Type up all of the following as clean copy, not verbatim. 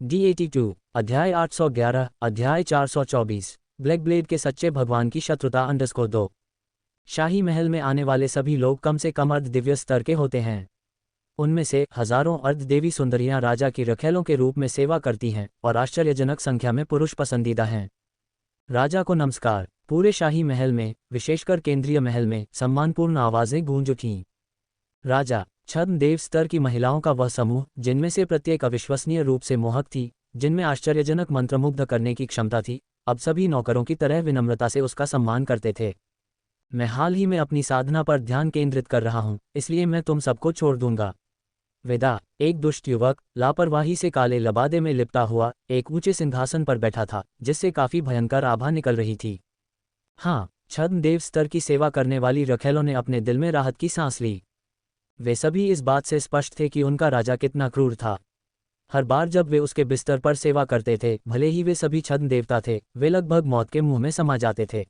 D82 अध्याय 811 अध्याय 424 black blade के सच्चे भगवान की शत्रुता _2। शाही महल में आने वाले सभी लोग कम से कम अर्ध दिव्य स्तर के होते हैं। उनमें से हजारों अर्ध देवी सुंदरियां राजा की रखेलों के रूप में सेवा करती हैं और आश्चर्यजनक संख्या में पुरुष पसंदीदा हैं। राजा को नमस्कार। पूरे शाही महल में, विशेषकर केंद्रीय महल में, सम्मानपूर्ण आवाजें गूंज उठीं। राजा, छद्म देव स्तर की महिलाओं का वह समूह, जिनमें से प्रत्येक अविश्वसनीय रूप से मोहक थी, जिनमें आश्चर्यजनक मंत्रमुग्ध करने की क्षमता थी, अब सभी नौकरों की तरह विनम्रता से उसका सम्मान करते थे। मैं हाल ही में अपनी साधना पर ध्यान केंद्रित कर रहा हूं, इसलिए मैं तुम सबको छोड़ दूंगा। विदा। एक दुष्ट युवक, लापरवाही से काले लबादे में लिपटा हुआ, एक ऊंचे सिंहासन पर बैठा था, जिससे काफी भयंकर आभा निकल रही थी। हाँ, छद्म देव स्तर की सेवा करने वाली रखेलों ने अपने दिल में राहत की सांस ली। वे सभी इस बात से स्पष्ट थे कि उनका राजा कितना क्रूर था। हर बार जब वे उसके बिस्तर पर सेवा करते थे, भले ही वे सभी छद्म देवता थे, वे लगभग मौत के मुंह में समा जाते थे।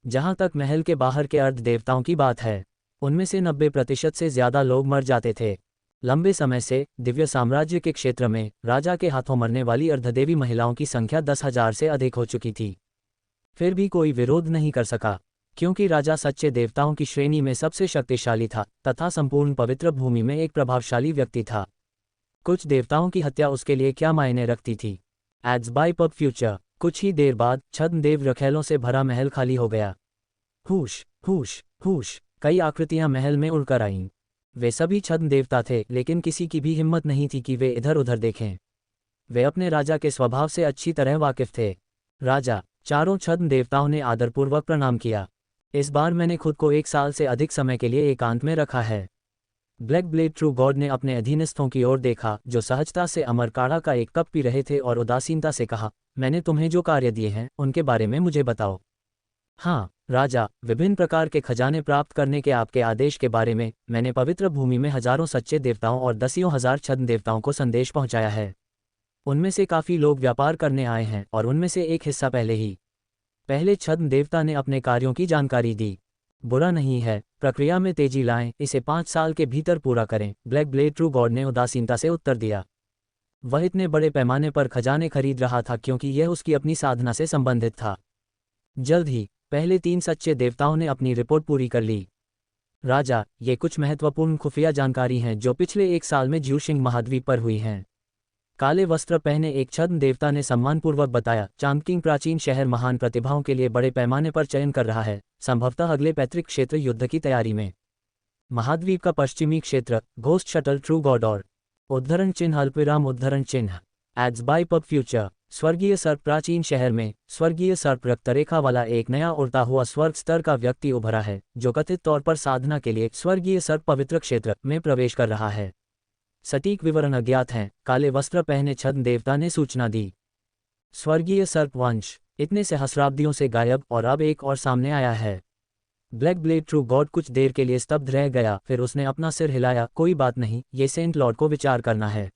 जहां तक महल के बाहर के अर्ध देवताओं की बात है, उनमें से 90% से ज्यादा लोग मर जाते थे। लंबे समय से दिव्य साम्राज्य के क्षेत्र में राजा के हाथों मरने वाली अर्धदेवी महिलाओं की संख्या 10,000 से अधिक हो चुकी थी। फिर भी कोई विरोध नहीं कर सका, क्योंकि राजा सच्चे देवताओं की श्रेणी में सबसे शक्तिशाली था तथा संपूर्ण पवित्र भूमि में एक प्रभावशाली व्यक्ति था। कुछ देवताओं की हत्या उसके लिए क्या मायने रखती थी? Ads by PubFuture. कुछ ही देर बाद छद्म देव रखेलों से भरा महल खाली हो गया। हुश हुश हुश, कई आकृतियां महल में उड़कर आईं। वे सभी छद्म देवता थे, लेकिन किसी की भी हिम्मत नहीं थी कि वे इधर उधर देखें। वे अपने राजा के स्वभाव से अच्छी तरह वाकिफ थे। राजा, चारों छद्म देवताओं ने आदरपूर्वक प्रणाम किया। इस बार मैंने खुद को 1 साल से अधिक समय के लिए एकांत में रखा है। ब्लैक ब्लेड ट्रू गॉड ने अपने अधीनस्थों की ओर देखा, जो सहजता से अमर काढ़ा का एक कप पी रहे थे, और उदासीनता से कहा, मैंने तुम्हें जो कार्य दिए हैं उनके बारे में मुझे बताओ। हाँ राजा, विभिन्न प्रकार के खजाने प्राप्त करने के आपके आदेश के बारे में मैंने पवित्र भूमि में हजारों सच्चे देवताओं और दसियों हजार छद्म देवताओं को संदेश पहुंचाया है। उनमें से काफी लोग व्यापार करने आए हैं, और उनमें से एक हिस्सा पहले छद्म देवता ने अपने कार्यों की जानकारी दी। बुरा नहीं है, प्रक्रिया में तेजी लाएं, इसे 5 साल के भीतर पूरा करें, ब्लैक ब्लेड ट्रू गॉड ने उदासीनता से उत्तर दिया। वह इतने बड़े पैमाने पर खजाने खरीद रहा था क्योंकि यह उसकी अपनी साधना से संबंधित था। जल्द ही पहले 3 सच्चे देवताओं ने अपनी रिपोर्ट पूरी कर ली। राजा, ये कुछ महत्वपूर्ण खुफिया जानकारी हैं जो पिछले 1 साल में ज्यूशिंग महाद्वीप पर हुई हैं। काले वस्त्र पहने एक छद्म देवता ने सम्मानपूर्वक बताया, चांगकिंग प्राचीन शहर महान प्रतिभाओं के लिए बड़े पैमाने पर चयन कर रहा है, संभवतः अगले पैतृक क्षेत्र युद्ध की तैयारी में। महाद्वीप का पश्चिमी क्षेत्र, घोस्ट शटल ट्रू गॉड और उद्धरण चिन्ह अल्पविराम उद्धरण चिन्ह एड्स बाय पब फ्यूचर। स्वर्गीय सर्प प्राचीन शहर में स्वर्गीय सर्प रक्तरेखा वाला एक नया उड़ता हुआ स्वर्ग स्तर का व्यक्ति उभरा है, जो कथित तौर पर साधना के लिए स्वर्गीय सर्प पवित्र क्षेत्र में प्रवेश कर रहा है। सटीक विवरण अज्ञात हैं, काले वस्त्र पहने छद्म देवता ने सूचना दी। स्वर्गीय सर्प वंश इतने सहस्राब्दियों से गायब, और अब एक और सामने आया है। ब्लैक ब्लेड ट्रू गॉड कुछ देर के लिए स्तब्ध रह गया, फिर उसने अपना सिर हिलाया। कोई बात नहीं, ये सेंट लॉर्ड को विचार करना है।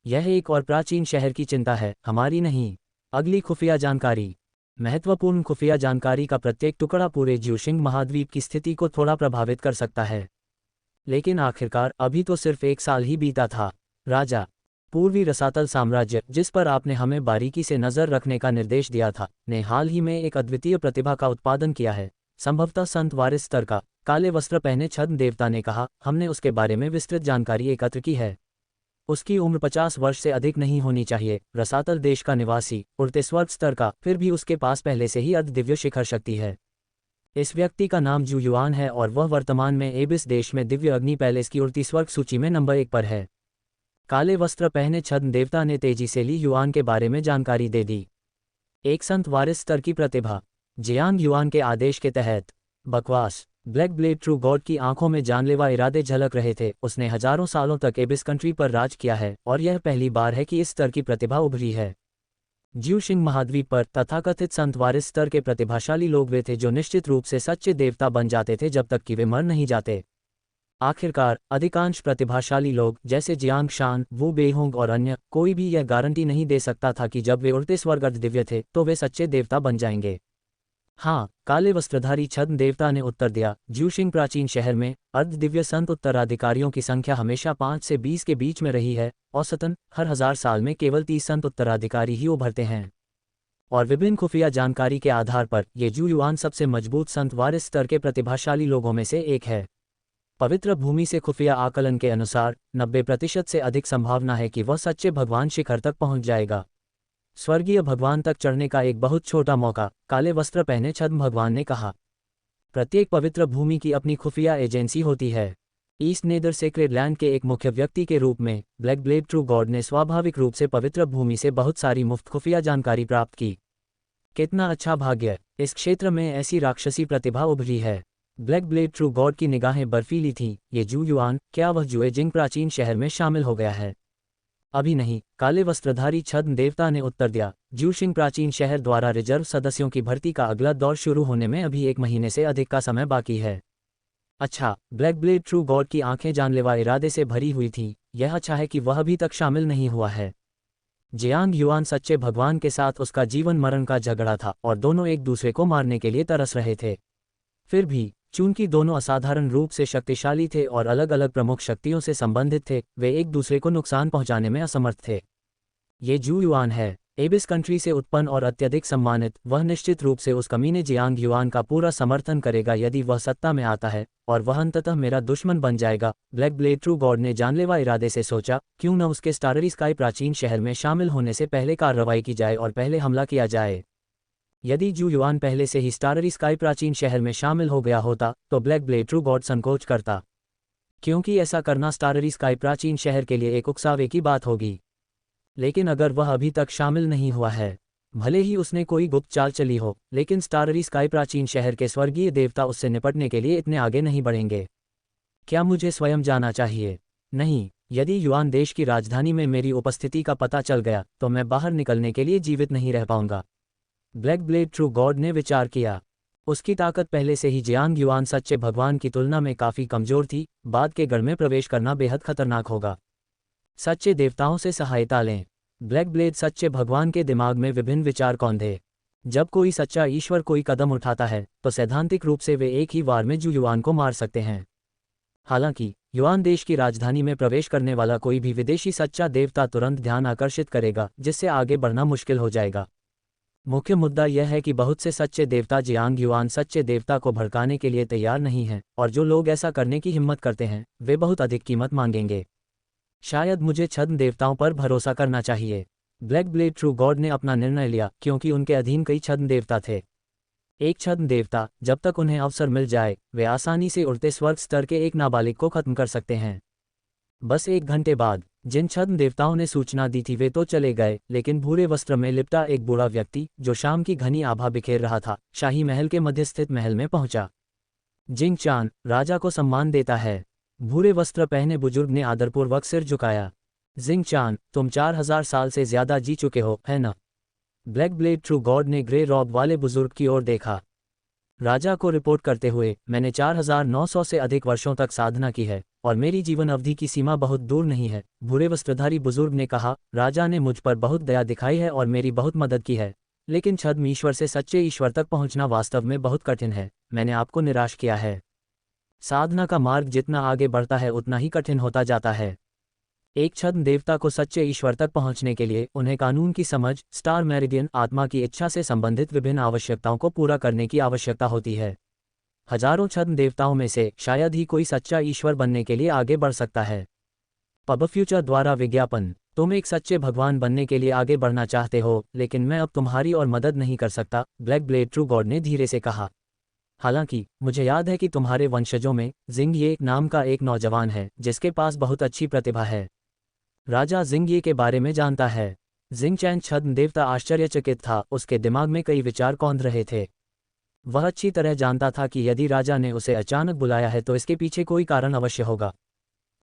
यह एक और प्राचीन शहर की चिंता है, हमारी नहीं। अगली खुफिया जानकारी। महत्वपूर्ण खुफिया जानकारी का प्रत्येक टुकड़ा पूरे ज्यूशिंग महाद्वीप की स्थिति को थोड़ा प्रभावित कर सकता है। लेकिन आखिरकार अभी तो सिर्फ 1 साल ही बीता था। राजा, पूर्वी रसातल साम्राज्य, जिस पर आपने हमें बारीकी से नजर रखने का निर्देश दिया था, ने हाल ही में एक अद्वितीय प्रतिभा का उत्पादन किया है, संभवतः संत वारिस स्तर का। काले वस्त्र पहने छद्म देवता ने कहा, हमने उसके बारे में विस्तृत जानकारी एकत्र की है। उसकी उम्र 50 वर्ष से अधिक नहीं होनी चाहिए, रसातल देश का निवासी, उड़ते स्वर्ग स्तर का, फिर भी उसके पास पहले से ही अर्ध दिव्य शिखर शक्ति है। इस व्यक्ति का नाम जू युआन है, और वह वर्तमान में एबिस देश में दिव्य अग्नि पैलेस की उड़ती स्वर्ग सूची में नंबर 1 पर है। काले वस्त्र पहने छद्म देवता ने तेजी से ली युआन के बारे में जानकारी दे दी। एक संत वारिस स्तर की प्रतिभा, जियांग युआन के आदेश के तहत। बकवास। ब्लैक ब्लेड ट्रू गॉड की आंखों में जानलेवा इरादे झलक रहे थे। उसने हजारों सालों तक एबिस कंट्री पर राज किया है, और यह पहली बार है कि इस स्तर की प्रतिभा उभरी है। ज्यूशिंग महाद्वीप पर तथाकथित संत वारिस स्तर के प्रतिभाशाली लोग वे थे जो निश्चित रूप से सच्चे देवता बन जाते थे जब तक कि वे मर नहीं जाते। आखिरकार अधिकांश प्रतिभाशाली लोग, जैसे जियांग शान, वू बेहोंग और अन्य, कोई भी यह गारंटी नहीं दे सकता था कि जब वे उड़ते स्वर्ग अर्ध दिव्य थे तो वे सच्चे देवता बन जाएंगे। हाँ, काले वस्त्रधारी छद्म देवता ने उत्तर दिया। ज्यूशिंग प्राचीन शहर में अर्धदिव्य संत उत्तराधिकारियों की संख्या हमेशा 5 से 20 के बीच में रही है। औसतन हर 1000 साल में केवल 30 संत उत्तराधिकारी ही उभरते हैं। और विभिन्न खुफिया जानकारी के आधार पर ये जू युआन सबसे मजबूत संत वारिस स्तर के प्रतिभाशाली लोगों में से एक है। पवित्र भूमि से खुफिया आकलन के अनुसार 90% से अधिक संभावना है कि वह सच्चे भगवान शिखर तक पहुंच जाएगा। स्वर्गीय भगवान तक चढ़ने का एक बहुत छोटा मौका, काले वस्त्र पहने छद्म भगवान ने कहा। प्रत्येक पवित्र भूमि की अपनी खुफिया एजेंसी होती है। ईस्ट नेदर सेक्रेड लैंड के एक मुख्य व्यक्ति के रूप में ब्लैक ब्लेड ट्रू गॉड ने स्वाभाविक रूप से पवित्र भूमि से बहुत सारी मुफ्त खुफिया जानकारी प्राप्त की। कितना अच्छा भाग्य, इस क्षेत्र में ऐसी राक्षसी प्रतिभा उभरी है। ब्लैक ब्लेड ट्रू गॉड की निगाहें बर्फीली थीं। ये जू युआन, क्या वह जुएजिंग प्राचीन शहर में शामिल हो गया है? अभी नहीं, काले वस्त्रधारी छद्म देवता ने उत्तर दिया। ज्यूशिंग प्राचीन शहर द्वारा रिजर्व सदस्यों की भर्ती का अगला दौर शुरू होने में अभी 1 महीने से अधिक का समय बाकी है। अच्छा, ब्लैक ब्लेड ट्रू गॉड की आंखें जानलेवा इरादे से भरी हुई थीं। यह अच्छा है कि वह अभी तक शामिल नहीं हुआ है। जियांग युआन सच्चे भगवान के साथ उसका जीवन मरण का झगड़ा था और दोनों एक दूसरे को मारने के लिए तरस रहे थे। फिर भी चूंकि दोनों असाधारण रूप से शक्तिशाली थे और अलग अलग प्रमुख शक्तियों से संबंधित थे, वे एक दूसरे को नुकसान पहुंचाने में असमर्थ थे। ये जू युआन है, एबिस कंट्री से उत्पन्न और अत्यधिक सम्मानित। वह निश्चित रूप से उस कमीने जियांग युआन का पूरा समर्थन करेगा यदि वह सत्ता में आता है, और वह अंततः मेरा दुश्मन बन जाएगा। ब्लैक ब्लेड ट्रू गॉड ने जानलेवा इरादे से सोचा, क्यों न उसके स्टाररी स्काई प्राचीन शहर में शामिल होने से पहले कार्रवाई की जाए और पहले हमला किया जाए। यदि जू युआन पहले से ही स्टाररी स्काई प्राचीन शहर में शामिल हो गया होता तो ब्लैक ब्लेड ट्रू गॉड संकोच करता, क्योंकि ऐसा करना स्टाररी स्काई प्राचीन शहर के लिए एक उकसावे की बात होगी। लेकिन अगर वह अभी तक शामिल नहीं हुआ है, भले ही उसने कोई गुप्त चाल चली हो, लेकिन स्टाररी स्काई प्राचीन शहर के स्वर्गीय देवता उससे निपटने के लिए इतने आगे नहीं बढ़ेंगे। क्या मुझे स्वयं जाना चाहिए? नहीं, यदि युआन देश की राजधानी में मेरी उपस्थिति का पता चल गया तो मैं बाहर निकलने के लिए जीवित नहीं रह पाऊंगा। ब्लैक ब्लेड ट्रू गॉड ने विचार किया। उसकी ताकत पहले से ही जियांग युआन सच्चे भगवान की तुलना में काफ़ी कमज़ोर थी। बाद के गढ़ में प्रवेश करना बेहद खतरनाक होगा। सच्चे देवताओं से सहायता लें। ब्लैक ब्लेड सच्चे भगवान के दिमाग में विभिन्न विचार कौंधे। जब कोई सच्चा ईश्वर कोई कदम उठाता है तो सैद्धांतिक रूप से वे एक ही वार में जू युआन को मार सकते हैं। हालांकि युआन देश की राजधानी में प्रवेश करने वाला कोई भी विदेशी सच्चा देवता तुरंत ध्यान आकर्षित करेगा, जिससे आगे बढ़ना मुश्किल हो जाएगा। मुख्य मुद्दा यह है कि बहुत से सच्चे देवता जियांग युआन सच्चे देवता को भड़काने के लिए तैयार नहीं हैं, और जो लोग ऐसा करने की हिम्मत करते हैं वे बहुत अधिक कीमत मांगेंगे। शायद मुझे छद्म देवताओं पर भरोसा करना चाहिए। ब्लैक ब्लेड ट्रू गॉड ने अपना निर्णय लिया, क्योंकि उनके अधीन कई छद्म देवता थे। एक छद्म देवता, जब तक उन्हें अवसर मिल जाए, वे आसानी से उड़ते स्वर्ग स्तर के एक नाबालिग को खत्म कर सकते हैं। बस 1 घंटे बाद जिन छद्म देवताओं ने सूचना दी थी वे तो चले गए, लेकिन भूरे वस्त्र में लिपटा एक बूढ़ा व्यक्ति जो शाम की घनी आभा बिखेर रहा था, शाही महल के मध्य स्थित महल में पहुंचा। जिंग चान, राजा को सम्मान देता है। भूरे वस्त्र पहने बुजुर्ग ने आदरपूर्वक सिर झुकाया। जिंग चान, तुम 4000 साल से ज्यादा जी चुके हो, है न? ब्लैक ब्लेड ट्रू गॉड ने ग्रे रॉब वाले बुजुर्ग की ओर देखा। राजा को रिपोर्ट करते हुए, मैंने 4900 से अधिक वर्षों तक साधना की है और मेरी जीवन अवधि की सीमा बहुत दूर नहीं है। भूरे वस्त्रधारी बुजुर्ग ने कहा, राजा ने मुझ पर बहुत दया दिखाई है और मेरी बहुत मदद की है, लेकिन छद्म ईश्वर से सच्चे ईश्वर तक पहुंचना वास्तव में बहुत कठिन है। मैंने आपको निराश किया है। साधना का मार्ग जितना आगे बढ़ता है उतना ही कठिन होता जाता है। एक छद्म देवता को सच्चे ईश्वर तक पहुंचने के लिए उन्हें कानून की समझ, स्टार मेरिडियन, आत्मा की इच्छा से संबंधित विभिन्न आवश्यकताओं को पूरा करने की आवश्यकता होती है। हजारों छद्म देवताओं में से शायद ही कोई सच्चा ईश्वर बनने के लिए आगे बढ़ सकता है। पब फ्यूचर द्वारा विज्ञापन। तुम एक सच्चे भगवान बनने के लिए आगे बढ़ना चाहते हो, लेकिन मैं अब तुम्हारी और मदद नहीं कर सकता, ब्लैक ब्लेड ट्रू गॉड ने धीरे से कहा। हालांकि मुझे याद है कि तुम्हारे वंशजों में जिंग ये नाम का एक नौजवान है जिसके पास बहुत अच्छी प्रतिभा है। राजा जिंग ये के बारे में जानता है। जिंग चैन छद्म देवता आश्चर्यचकित था। उसके दिमाग में कई विचार कौंध रहे थे। वह अच्छी तरह जानता था कि यदि राजा ने उसे अचानक बुलाया है तो इसके पीछे कोई कारण अवश्य होगा।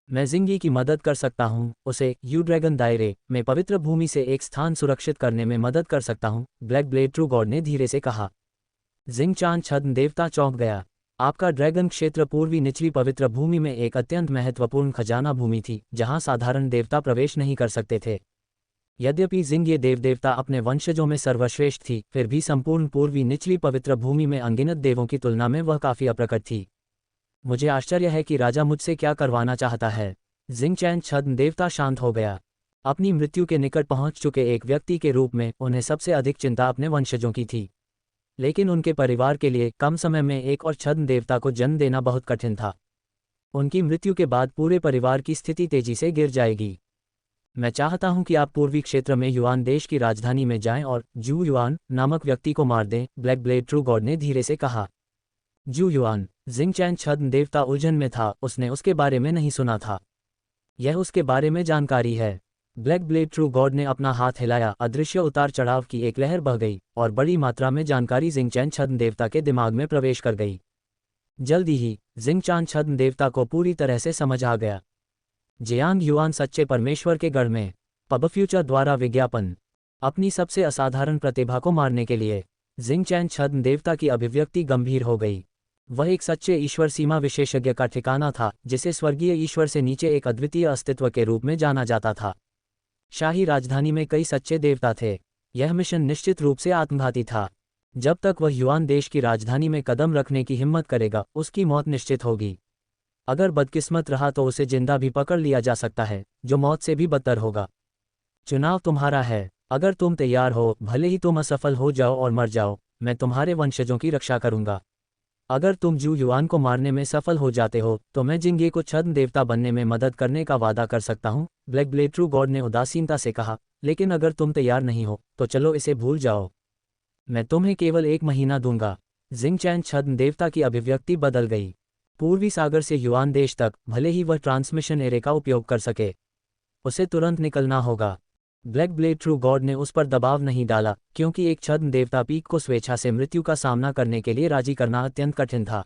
मैं जिंगी की मदद कर सकता हूँ, उसे यू ड्रैगन दायरे में पवित्र भूमि से एक स्थान सुरक्षित करने में मदद कर सकता हूँ, ब्लैक ब्लेड ट्रू गॉड ने धीरे से कहा। जिंग चान छद्म देवता चौंक गया। आपका ड्रैगन क्षेत्र पूर्वी निचली पवित्र भूमि में एक अत्यंत महत्वपूर्ण खजाना भूमि थी, जहां साधारण देवता प्रवेश नहीं कर सकते थे। यद्यपि जिंग ये देवदेवता अपने वंशजों में सर्वश्रेष्ठ थी, फिर भी संपूर्ण पूर्वी निचली पवित्र भूमि में अनगिनत देवों की तुलना में वह काफ़ी अप्रकट थी। मुझे आश्चर्य है कि राजा मुझसे क्या करवाना चाहता है। जिंग चैन छद्म देवता शांत हो गया। अपनी मृत्यु के निकट पहुंच चुके एक व्यक्ति के रूप में उन्हें सबसे अधिक चिंता अपने वंशजों की थी, लेकिन उनके परिवार के लिए कम समय में एक और छद्म देवता को जन्म देना बहुत कठिन था। उनकी मृत्यु के बाद पूरे परिवार की स्थिति तेजी से गिर जाएगी। मैं चाहता हूं कि आप पूर्वी क्षेत्र में युआन देश की राजधानी में जाएं और जू युआन नामक व्यक्ति को मार दें, ब्लैक ब्लेड ट्रू गॉड ने धीरे से कहा। जू युआन, जिंग चैन छद्म देवता उलझन में था, उसने उसके बारे में नहीं सुना था। यह उसके बारे में जानकारी है। ब्लैक ब्लेड ट्रू गॉड ने अपना हाथ हिलाया, अदृश्य उतार चढ़ाव की एक लहर बह गई और बड़ी मात्रा में जानकारी जिंग चैन छद्म देवता के दिमाग में प्रवेश कर गई। जल्दी ही जिंग चैन छद्म देवता को पूरी तरह से समझ आ गया। जियांग युआन सच्चे परमेश्वर के गढ़ में पब फ्यूचर द्वारा विज्ञापन। अपनी सबसे असाधारण प्रतिभा को मारने के लिए जिंग चैन छद्म देवता की अभिव्यक्ति गंभीर हो गई। वह एक सच्चे ईश्वर सीमा विशेषज्ञ का ठिकाना था, जिसे स्वर्गीय ईश्वर से नीचे एक अद्वितीय अस्तित्व के रूप में जाना जाता था। शाही राजधानी में कई सच्चे देवता थे। यह मिशन निश्चित रूप से आत्मघाती था। जब तक वह युआन देश की राजधानी में कदम रखने की हिम्मत करेगा, उसकी मौत निश्चित होगी। अगर बदकिस्मत रहा तो उसे जिंदा भी पकड़ लिया जा सकता है, जो मौत से भी बदतर होगा। चुनाव तुम्हारा है। अगर तुम तैयार हो, भले ही तुम असफल हो जाओ और मर जाओ, मैं तुम्हारे वंशजों की रक्षा करूंगा। अगर तुम जू युआन को मारने में सफल हो जाते हो तो मैं जिंगे को छद्म देवता बनने में मदद करने का वादा कर सकता हूं, ब्लैक ब्लेड ट्रू गॉड ने उदासीनता से कहा। लेकिन अगर तुम तैयार नहीं हो तो चलो इसे भूल जाओ। मैं तुम्हें केवल 1 महीना दूंगा। जिंग चैन छद्म देवता की अभिव्यक्ति बदल गई। पूर्वी सागर से युआन देश तक, भले ही वह ट्रांसमिशन एरे का उपयोग कर सके, उसे तुरंत निकलना होगा। ब्लैक ब्लेड ट्रू गॉड ने उस पर दबाव नहीं डाला, क्योंकि एक छद्म देवता पीक को स्वेच्छा से मृत्यु का सामना करने के लिए राजी करना अत्यंत कठिन था।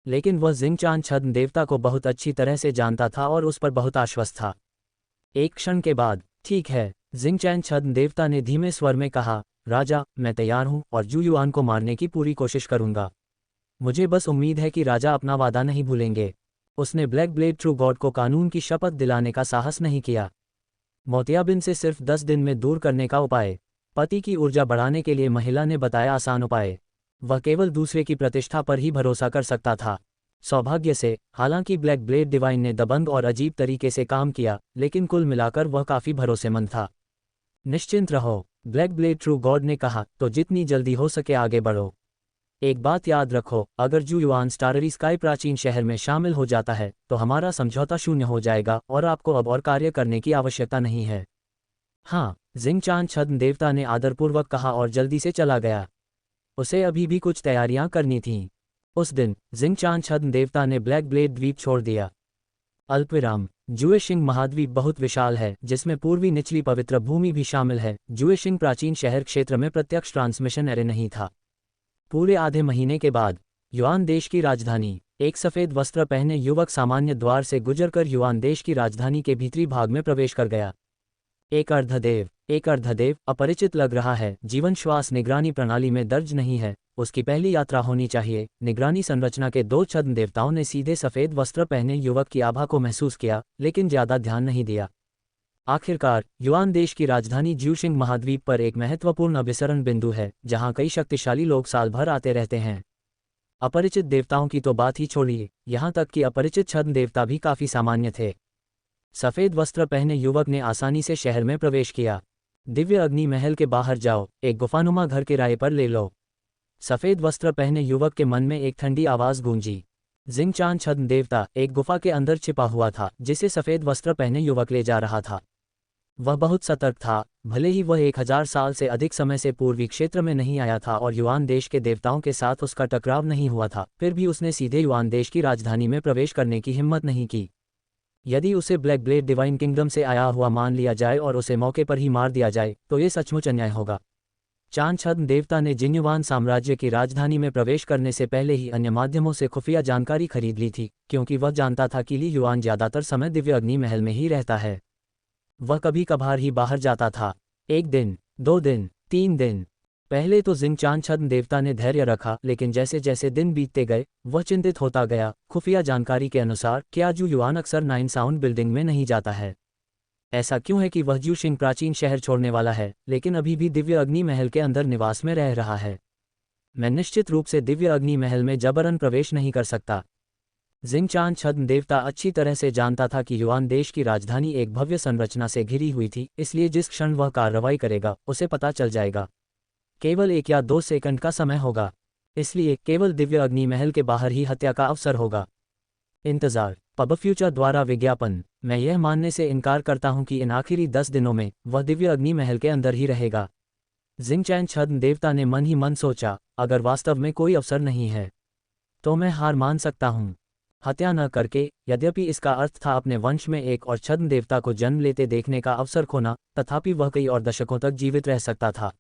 लेकिन वह जिंग चान छद्म देवता को बहुत अच्छी तरह से जानता था और उस पर बहुत आश्वस्त था। एक क्षण के बाद, ठीक है, जिंग चैन छद्म देवता ने धीमे स्वर में कहा, राजा, मैं तैयार हूं और जू युआन को मारने की पूरी कोशिश करूंगा। मुझे बस उम्मीद है कि राजा अपना वादा नहीं भूलेंगे। उसने ब्लैक ब्लेड ट्रू गॉड को कानून की शपथ दिलाने का साहस नहीं किया। मोतियाबिंद से सिर्फ 10 दिन में दूर करने का उपाय। पति की ऊर्जा बढ़ाने के लिए महिला ने बताया आसान उपाय। वह केवल दूसरे की प्रतिष्ठा पर ही भरोसा कर सकता था। सौभाग्य से, हालांकि ब्लैक ब्लेड डिवाइन ने दबंग और अजीब तरीके से काम किया, लेकिन कुल मिलाकर वह काफी भरोसेमंद था। निश्चिंत रहो, ब्लैक ब्लेड ट्रू गॉड ने कहा, तो जितनी जल्दी हो सके आगे बढ़ो। एक बात याद रखो, अगर जू युआन स्टाररी स्काई प्राचीन शहर में शामिल हो जाता है तो हमारा समझौता शून्य हो जाएगा और आपको अब और कार्य करने की आवश्यकता नहीं है। हाँ, जिंग चान छद्म देवता ने आदरपूर्वक कहा और जल्दी से चला गया। उसे अभी भी कुछ तैयारियां करनी थीं। उस दिन जिंग चान छद्म देवता ने ब्लैक ब्लेड द्वीप छोड़ दिया। अल्पविराम। जुएशिंग महाद्वीप बहुत विशाल है, जिसमें पूर्वी निचली पवित्र भूमि भी शामिल है। जुएशिंग प्राचीन शहर क्षेत्र में प्रत्यक्ष ट्रांसमिशन एरे नहीं था। पूरे आधे महीने के बाद युआन देश की राजधानी, एक सफ़ेद वस्त्र पहने युवक सामान्य द्वार से गुजरकर युआन देश की राजधानी के भीतरी भाग में प्रवेश कर गया। एक अर्धदेव अपरिचित लग रहा है। जीवन श्वास निगरानी प्रणाली में दर्ज नहीं है। उसकी पहली यात्रा होनी चाहिए। निगरानी संरचना के 2 छद्म देवताओं ने सीधे सफ़ेद वस्त्र पहने युवक की आभा को महसूस किया, लेकिन ज्यादा ध्यान नहीं दिया। आखिरकार, युआन देश की राजधानी ज्यूशिंग महाद्वीप पर एक महत्वपूर्ण अभिसरण बिंदु है, जहां कई शक्तिशाली लोग साल भर आते रहते हैं। अपरिचित देवताओं की तो बात ही छोड़िए, यहां तक कि अपरिचित छद्म देवता भी काफी सामान्य थे। सफेद वस्त्र पहने युवक ने आसानी से शहर में प्रवेश किया। दिव्य अग्नि महल के बाहर जाओ, एक गुफानुमा घर किराए पर ले लो। सफेद वस्त्र पहने युवक के मन में एक ठंडी आवाज गूंजी। जिंग चान छद्म देवता एक गुफा के अंदर छिपा हुआ था, जिसे सफेद वस्त्र पहने युवक ले जा रहा था। वह बहुत सतर्क था। भले ही वह 1000 साल से अधिक समय से पूर्वी क्षेत्र में नहीं आया था और युआन देश के देवताओं के साथ उसका टकराव नहीं हुआ था, फिर भी उसने सीधे युआन देश की राजधानी में प्रवेश करने की हिम्मत नहीं की। यदि उसे ब्लैक ब्लेड डिवाइन किंगडम से आया हुआ मान लिया जाए और उसे मौके पर ही मार दिया जाए तो ये सचमुच अन्याय होगा। चान छद्म देवता ने जिन्युआन साम्राज्य की राजधानी में प्रवेश करने से पहले ही अन्य माध्यमों से खुफिया जानकारी खरीद ली थी, क्योंकि वह जानता था कि ली युआन ज्यादातर समय दिव्य अग्नि महल में ही रहता है। वह कभी कभार ही बाहर जाता था। 1 दिन, 2 दिन, 3 दिन। पहले तो जिंग चान छद्म देवता ने धैर्य रखा, लेकिन जैसे जैसे दिन बीतते गए वह चिंतित होता गया। खुफिया जानकारी के अनुसार, क्या जू युआन अक्सर 9 साउंड बिल्डिंग में नहीं जाता है? ऐसा क्यों है कि वह ज्यूशिंग प्राचीन शहर छोड़ने वाला है, लेकिन अभी भी दिव्य अग्नि महल के अंदर निवास में रह रहा है? मैं निश्चित रूप से दिव्य अग्नि महल में जबरन प्रवेश नहीं कर सकता। जिंगचान छद्म देवता अच्छी तरह से जानता था कि युआन देश की राजधानी एक भव्य संरचना से घिरी हुई थी, इसलिए जिस क्षण वह कार्रवाई करेगा उसे पता चल जाएगा। केवल 1 या 2 सेकंड का समय होगा, इसलिए केवल दिव्य अग्नि महल के बाहर ही हत्या का अवसर होगा। इंतजार। पब फ्यूचर द्वारा विज्ञापन। मैं यह मानने से इनकार करता हूं कि इन आखिरी 10 दिनों में वह दिव्य अग्नि महल के अंदर ही रहेगा। जिंगचैन छद्म देवता ने मन ही मन सोचा, अगर वास्तव में कोई अवसर नहीं है तो मैं हार मान सकता हूं। हत्या न करके, यद्यपि इसका अर्थ था अपने वंश में एक और छद्म देवता को जन्म लेते देखने का अवसर खोना, तथापि वह कई और दशकों तक जीवित रह सकता था।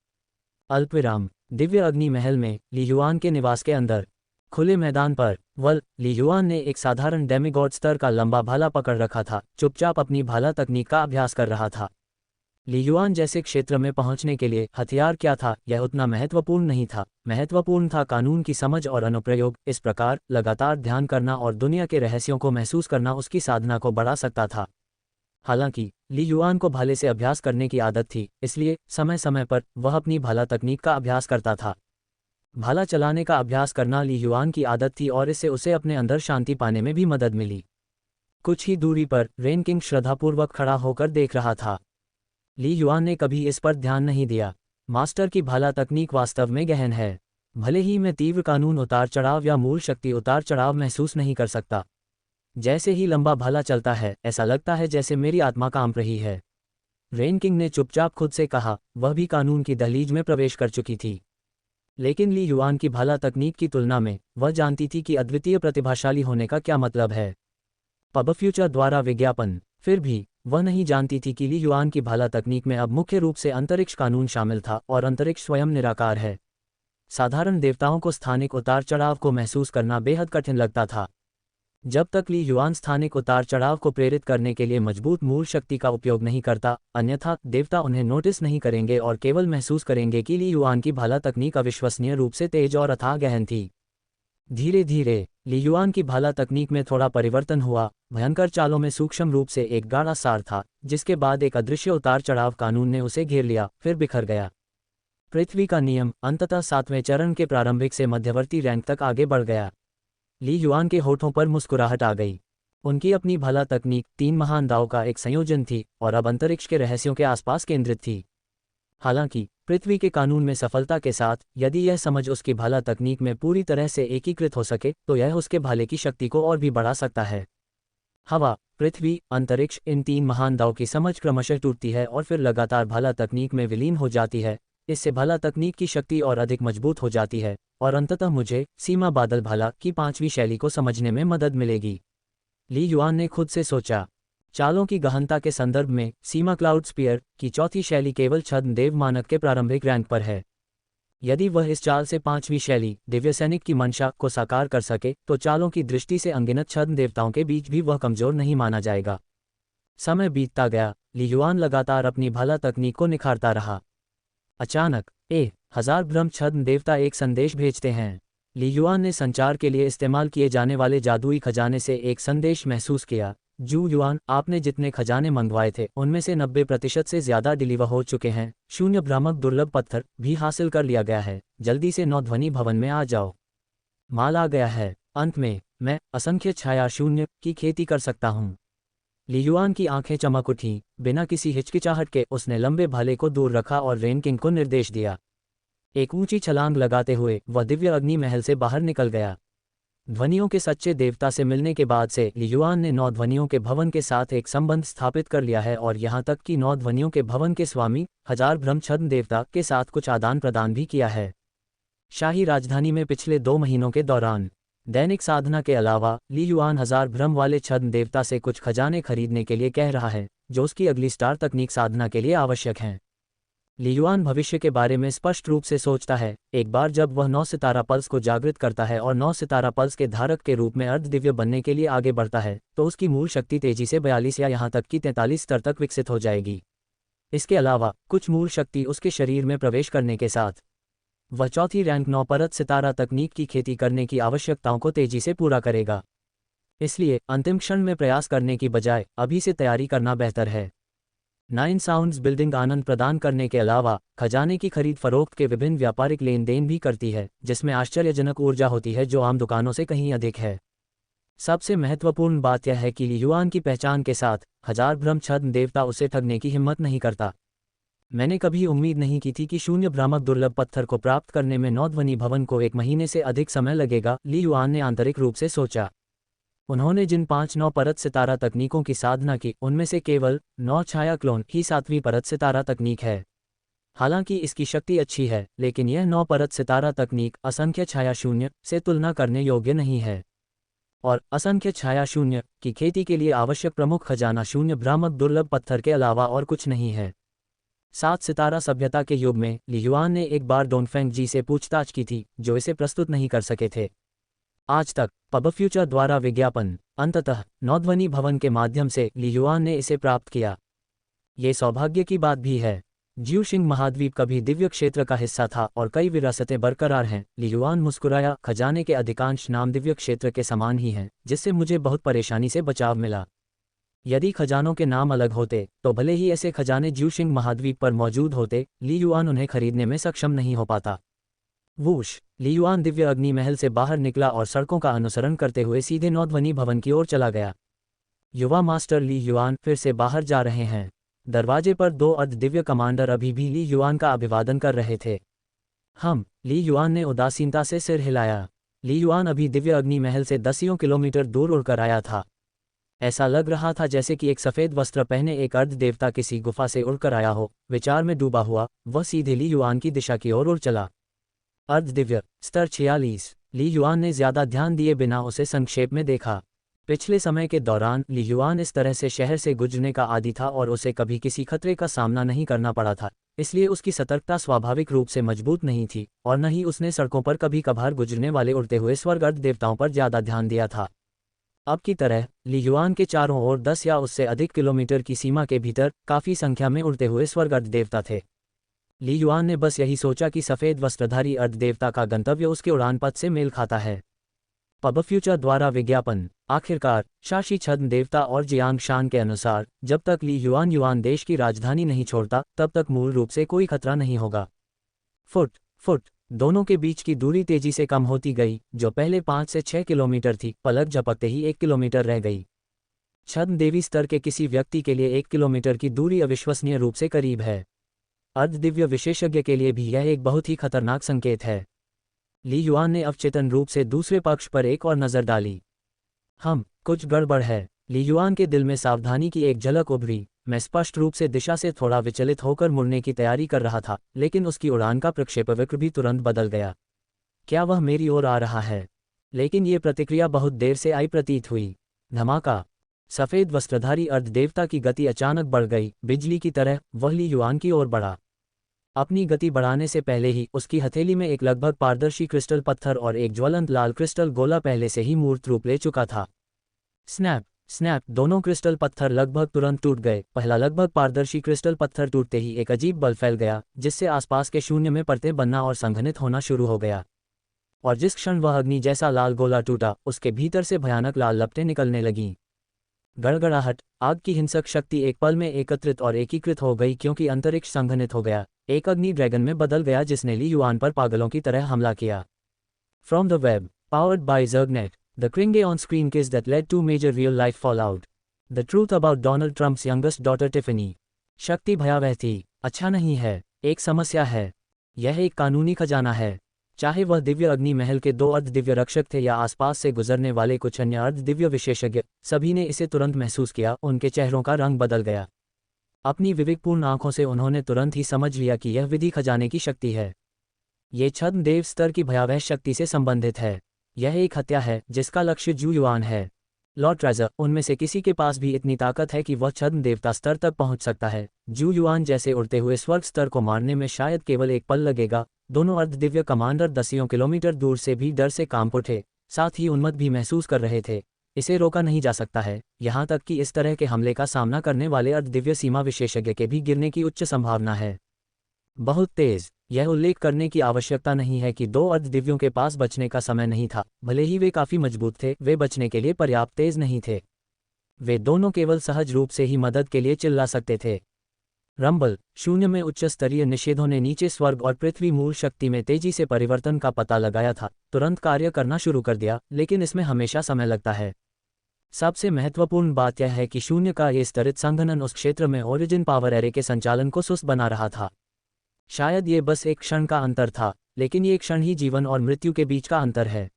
अल्पविराम। दिव्य अग्नि महल में ली युआन के निवास के अंदर खुले मैदान पर ली युआन ने एक साधारण डेमिगॉड स्तर का लंबा भाला पकड़ रखा था, चुपचाप अपनी भाला तकनीक का अभ्यास कर रहा था। ली युआन जैसे क्षेत्र में पहुंचने के लिए हथियार क्या था यह उतना महत्वपूर्ण नहीं था, महत्वपूर्ण था कानून की समझ और अनुप्रयोग। इस प्रकार लगातार ध्यान करना और दुनिया के रहस्यों को महसूस करना उसकी साधना को बढ़ा सकता था। हालांकि ली युआन को भाले से अभ्यास करने की आदत थी, इसलिए समय समय पर वह अपनी भाला तकनीक का अभ्यास करता था। भाला चलाने का अभ्यास करना ली युआन की आदत थी और इससे उसे अपने अंदर शांति पाने में भी मदद मिली। कुछ ही दूरी पर रेन किंग श्रद्धापूर्वक खड़ा होकर देख रहा था। ली युआन ने कभी इस पर ध्यान नहीं दिया। मास्टर की भाला तकनीक वास्तव में गहन है। भले ही मैं तीव्र कानून उतार चढ़ाव या मूल शक्ति उतार चढ़ाव महसूस नहीं कर सकता, जैसे ही लंबा भाला चलता है ऐसा लगता है जैसे मेरी आत्मा कांप रही है। रेन किंग ने चुपचाप खुद से कहा, वह भी कानून की दहलीज में प्रवेश कर चुकी थी। लेकिन ली युआन की भाला तकनीक की तुलना में वह जानती थी कि अद्वितीय प्रतिभाशाली होने का क्या मतलब है। पब फ्यूचर द्वारा विज्ञापन। फिर भी वह नहीं जानती थी कि ली युआन की भाला तकनीक में अब मुख्य रूप से अंतरिक्ष कानून शामिल था, और अंतरिक्ष स्वयं निराकार है। साधारण देवताओं को स्थानिक उतार चढ़ाव को महसूस करना बेहद कठिन लगता था। जब तक ली युआन स्थानिक उतार चढ़ाव को प्रेरित करने के लिए मजबूत मूल शक्ति का उपयोग नहीं करता, अन्यथा देवता उन्हें नोटिस नहीं करेंगे और केवल महसूस करेंगे कि ली युआन की भाला तकनीक अविश्वसनीय रूप से तेज और अथाह गहन थी। धीरे धीरे ली युआन की भाला तकनीक में थोड़ा परिवर्तन हुआ। भयंकर चालों में सूक्ष्म रूप से एक गाढ़ा सार था, जिसके बाद एक अदृश्य उतार चढ़ाव कानून ने उसे घेर लिया, फिर बिखर गया। पृथ्वी का नियम अंततः 7वें चरण के प्रारंभिक से मध्यवर्ती रैंक तक आगे बढ़ गया। ली युआन के होठों पर मुस्कुराहट आ गई। उनकी अपनी भाला तकनीक 3 महान दावों का एक संयोजन थी और अब अंतरिक्ष के रहस्यों के आसपास केंद्रित थी। हालांकि पृथ्वी के कानून में सफलता के साथ, यदि यह समझ उसकी भाला तकनीक में पूरी तरह से एकीकृत हो सके तो यह उसके भाले की शक्ति को और भी बढ़ा सकता है। हवा, पृथ्वी, अंतरिक्ष, इन 3 महान दावों की समझ क्रमशः टूटती है और फिर लगातार भाला तकनीक में विलीन हो जाती है। इससे भाला तकनीक की शक्ति और अधिक मजबूत हो जाती है और अंततः मुझे सीमा बादल भाला की 5वीं शैली को समझने में मदद मिलेगी। ली युआन ने खुद से सोचा। चालों की गहनता के संदर्भ में सीमा क्लाउड स्पीयर की 4थी शैली केवल छद्म देव मानक के प्रारंभिक रैंक पर है। यदि वह इस चाल से 5वीं शैली दिव्य सैनिक की मंशा को साकार कर सके तो चालों की दृष्टि से अनगिनत छद्म देवताओं के बीच भी वह कमजोर नहीं माना जाएगा। समय बीतता गया। ली युआन लगातार अपनी भाला तकनीक को निखारता रहा। अचानक 1000 ब्रह्म छद्म देवता एक संदेश भेजते हैं। ली युआन ने संचार के लिए इस्तेमाल किए जाने वाले जादुई खजाने से एक संदेश महसूस किया। जू युआन, आपने जितने खजाने मंगवाए थे उनमें से 90% से ज्यादा डिलीवर हो चुके हैं। शून्य भ्रामक दुर्लभ पत्थर भी हासिल कर लिया गया है। जल्दी से नौध्वनि भवन में आ जाओ। माल आ गया है। अंत में मैं असंख्य छाया शून्य की खेती कर सकता हूँ। ली युआन की आंखें चमक उठीं। बिना किसी हिचकिचाहट के उसने लंबे भाले को दूर रखा और रेन किंग को निर्देश दिया। एक ऊंची छलांग लगाते हुए वह दिव्य अग्नि महल से बाहर निकल गया। ध्वनियों के सच्चे देवता से मिलने के बाद से ली युआन ने 9 ध्वनियों के भवन के साथ एक संबंध स्थापित कर लिया है और यहाँ तक कि 9 ध्वनियों के भवन के स्वामी 1000 ब्रह्म छद्म देवता के साथ कुछ आदान प्रदान भी किया है। शाही राजधानी में पिछले 2 महीनों के दौरान दैनिक साधना के अलावा ली युआन 1000 ब्रह्म वाले छद्म देवता से कुछ खजाने खरीदने के लिए कह रहा है, जो उसकी अगली स्टार तकनीक साधना के लिए आवश्यक हैं। ली युआन भविष्य के बारे में स्पष्ट रूप से सोचता है। एक बार जब वह 9 सितारा पल्स को जागृत करता है और 9 सितारा पल्स के धारक के रूप में अर्ध दिव्य बनने के लिए आगे बढ़ता है, तो उसकी मूल शक्ति तेजी से 42 या यहाँ तक कि 43 स्तर तक विकसित हो जाएगी। इसके अलावा कुछ मूल शक्ति उसके शरीर में प्रवेश करने के साथ वह 4थी रैंक 9 परत सितारा तकनीक की खेती करने की आवश्यकताओं को तेजी से पूरा करेगा। इसलिए अंतिम क्षण में प्रयास करने की बजाय अभी से तैयारी करना बेहतर है। नाइन साउंड्स बिल्डिंग आनंद प्रदान करने के अलावा खजाने की खरीद फरोख्त के विभिन्न व्यापारिक लेन देन भी करती है, जिसमें आश्चर्यजनक ऊर्जा होती है जो आम दुकानों से कहीं अधिक है। सबसे महत्वपूर्ण बात यह है कि ली युआन की पहचान के साथ हजार भ्रम छद्म देवता उसे ठगने की हिम्मत नहीं करता। मैंने कभी उम्मीद नहीं की थी कि शून्य भ्रामक दुर्लभ पत्थर को प्राप्त करने में नौध्वनि भवन को 1 महीने से अधिक समय लगेगा, ली युआन ने आंतरिक रूप से सोचा। उन्होंने जिन 5 9 परत सितारा तकनीकों की साधना की, उनमें से केवल 9 छाया क्लोन ही 7वीं परत सितारा तकनीक है। हालांकि इसकी शक्ति अच्छी है, लेकिन यह 9 परत सितारा तकनीक असंख्य छाया शून्य से तुलना करने योग्य नहीं है। और असंख्य छाया शून्य की खेती के लिए आवश्यक प्रमुख खजाना शून्य भ्रामक दुर्लभ पत्थर के अलावा और कुछ नहीं है। 7 सितारा सभ्यता के युग में ली युआन ने एक बार डोंगफेंग जी से पूछताछ की थी, जो इसे प्रस्तुत नहीं कर सके थे। आज तक पब फ्यूचर द्वारा विज्ञापन, अंततः नौध्वनि भवन के माध्यम से ली युआन ने इसे प्राप्त किया। ये सौभाग्य की बात भी है। ज्यूशिंग महाद्वीप कभी दिव्य क्षेत्र का हिस्सा था और कई विरासतें बरकरार हैं। ली युआन मुस्कुराया, खजाने के अधिकांश नाम दिव्य क्षेत्र के समान ही हैं, जिससे मुझे बहुत परेशानी से बचाव मिला। यदि खजानों के नाम अलग होते तो भले ही ऐसे खजाने ज्यूशिंग महाद्वीप पर मौजूद होते, ली युआन उन्हें खरीदने में सक्षम नहीं हो पाता। वूश, ली युआन दिव्य अग्नि महल से बाहर निकला और सड़कों का अनुसरण करते हुए सीधे नौध्वनि भवन की ओर चला गया। युवा मास्टर ली युआन फिर से बाहर जा रहे हैं। दरवाजे पर 2 अर्ध दिव्य कमांडर अभी भी ली युआन का अभिवादन कर रहे थे। ली युआन ने उदासीनता से सिर हिलाया। ली युआन अभी दिव्य अग्नि महल से दसियों किलोमीटर दूर उड़कर आया था। ऐसा लग रहा था जैसे कि एक सफ़ेद वस्त्र पहने एक अर्ध देवता किसी गुफा से उड़कर आया हो। विचार में डूबा हुआ वह सीधे ली युआन की दिशा की ओर उड़ चला। अर्ध दिव्य स्तर 46। ली युआन ने ज्यादा ध्यान दिए बिना उसे संक्षेप में देखा। पिछले समय के दौरान ली युआन इस तरह से शहर से गुजरने का आदी था और उसे कभी किसी खतरे का सामना नहीं करना पड़ा था, इसलिए उसकी सतर्कता स्वाभाविक रूप से मजबूत नहीं थी और न ही उसने सड़कों पर कभी कभार गुजरने वाले उड़ते हुए स्वर्ग अर्ध देवताओं पर ज्यादा ध्यान दिया था। अब की तरह ली युआन के चारों ओर 10 या उससे अधिक किलोमीटर की सीमा के भीतर काफी संख्या में उड़ते हुए स्वर्ग अर्ध देवता थे। ली युआन ने बस यही सोचा कि सफेद वस्त्रधारी अर्ध देवता का गंतव्य उसके उड़ान पथ से मेल खाता है। पब फ्यूचर द्वारा विज्ञापन। आखिरकार शाशी छद्म देवता और जियांग शान के अनुसार जब तक ली युआन देश की राजधानी नहीं छोड़ता तब तक मूल रूप से कोई खतरा नहीं होगा। फुट दोनों के बीच की दूरी तेजी से कम होती गई, जो पहले 5 से 6 किलोमीटर थी, पलक झपकते ही 1 किलोमीटर रह गई। छद्म देवी स्तर के किसी व्यक्ति के लिए 1 किलोमीटर की दूरी अविश्वसनीय रूप से करीब है। अर्ध दिव्य विशेषज्ञ के लिए भी यह एक बहुत ही खतरनाक संकेत है। ली युआन ने अवचेतन रूप से दूसरे पक्ष पर एक और नज़र डाली। कुछ गड़बड़ है। ली युआन के दिल में सावधानी की एक झलक उभरी। मैं स्पष्ट रूप से दिशा से थोड़ा विचलित होकर मुड़ने की तैयारी कर रहा था, लेकिन उसकी उड़ान का प्रक्षेपवक्र भी तुरंत बदल गया। क्या वह मेरी ओर आ रहा है? लेकिन ये प्रतिक्रिया बहुत देर से आई प्रतीत हुई। धमाका। सफ़ेद वस्त्रधारी अर्ध देवता की गति अचानक बढ़ गई। बिजली की तरह वह ली युआन की ओर बढ़ा। अपनी गति बढ़ाने से पहले ही उसकी हथेली में एक लगभग पारदर्शी क्रिस्टल पत्थर और एक ज्वलंत लाल क्रिस्टल गोला पहले से ही मूर्त रूप ले चुका था। स्नैप दोनों क्रिस्टल पत्थर लगभग तुरंत टूट गए। पहला लगभग पारदर्शी क्रिस्टल पत्थर टूटते ही एक अजीब बल फैल गया, जिससे आसपास के शून्य में परतें बनना और संघनित होना शुरू हो गया। और जिस क्षण वह अग्नि जैसा लाल गोला टूटा, उसके भीतर से भयानक लाल लपटें निकलने लगीं। गड़गड़ाहट। आग की हिंसक शक्ति एक पल में एकत्रित और एकीकृत हो गई, क्योंकि अंतरिक्ष संघनित हो गया, एक अग्नि ड्रैगन में बदल गया जिसने ली युआन पर पागलों की तरह हमला किया। From the web, powered by Zergnet, the cringe on screen kiss that led to major real life fallout, the truth about Donald Trump's youngest daughter Tiffany. शक्ति भयावह थी, अच्छा नहीं है, एक समस्या है। यह एक कानूनी खजाना है। चाहे वह दिव्य अग्नि महल के 2 अर्ध दिव्य रक्षक थे या आसपास से गुजरने वाले कुछ अन्य अर्ध दिव्य विशेषज्ञ, सभी ने इसे तुरंत महसूस किया। उनके चेहरों का रंग बदल गया। अपनी विवेकपूर्ण आंखों से उन्होंने तुरंत ही समझ लिया कि यह विधि खजाने की शक्ति है। ये छद्म देव स्तर की भयावह शक्ति से संबंधित है। यह एक हत्या है जिसका लक्ष्य जू युआन है। लॉर्ड ट्रेजर, उनमें से किसी के पास भी इतनी ताकत है कि वह छद्म देवता स्तर तक पहुंच सकता है। जू युआन जैसे उड़ते हुए स्वर्ग स्तर को मारने में शायद केवल एक पल लगेगा। दोनों अर्ध दिव्य कमांडर दसियों किलोमीटर दूर से भी डर से कांप उठे, साथ ही उन्मत्त भी महसूस कर रहे थे। इसे रोका नहीं जा सकता है, यहाँ तक कि इस तरह के हमले का सामना करने वाले अर्ध दिव्य सीमा विशेषज्ञ के भी गिरने की उच्च संभावना है। बहुत तेज। यह उल्लेख करने की आवश्यकता नहीं है कि 2 अर्ध दिव्यों के पास बचने का समय नहीं था। भले ही वे काफी मजबूत थे, वे बचने के लिए पर्याप्त तेज नहीं थे। वे दोनों केवल सहज रूप से ही मदद के लिए चिल्ला सकते थे। रंबल, शून्य में उच्च स्तरीय निषेधों ने नीचे स्वर्ग और पृथ्वी मूल शक्ति में तेजी से परिवर्तन का पता लगाया था, तुरंत कार्य करना शुरू कर दिया, लेकिन इसमें हमेशा समय लगता है। सबसे महत्वपूर्ण बात यह है कि शून्य का ये स्तरित संघनन उस क्षेत्र में ओरिजिन पावर एरे के संचालन को सुस्त बना रहा था। शायद ये बस एक क्षण का अंतर था, लेकिन ये क्षण ही जीवन और मृत्यु के बीच का अंतर है।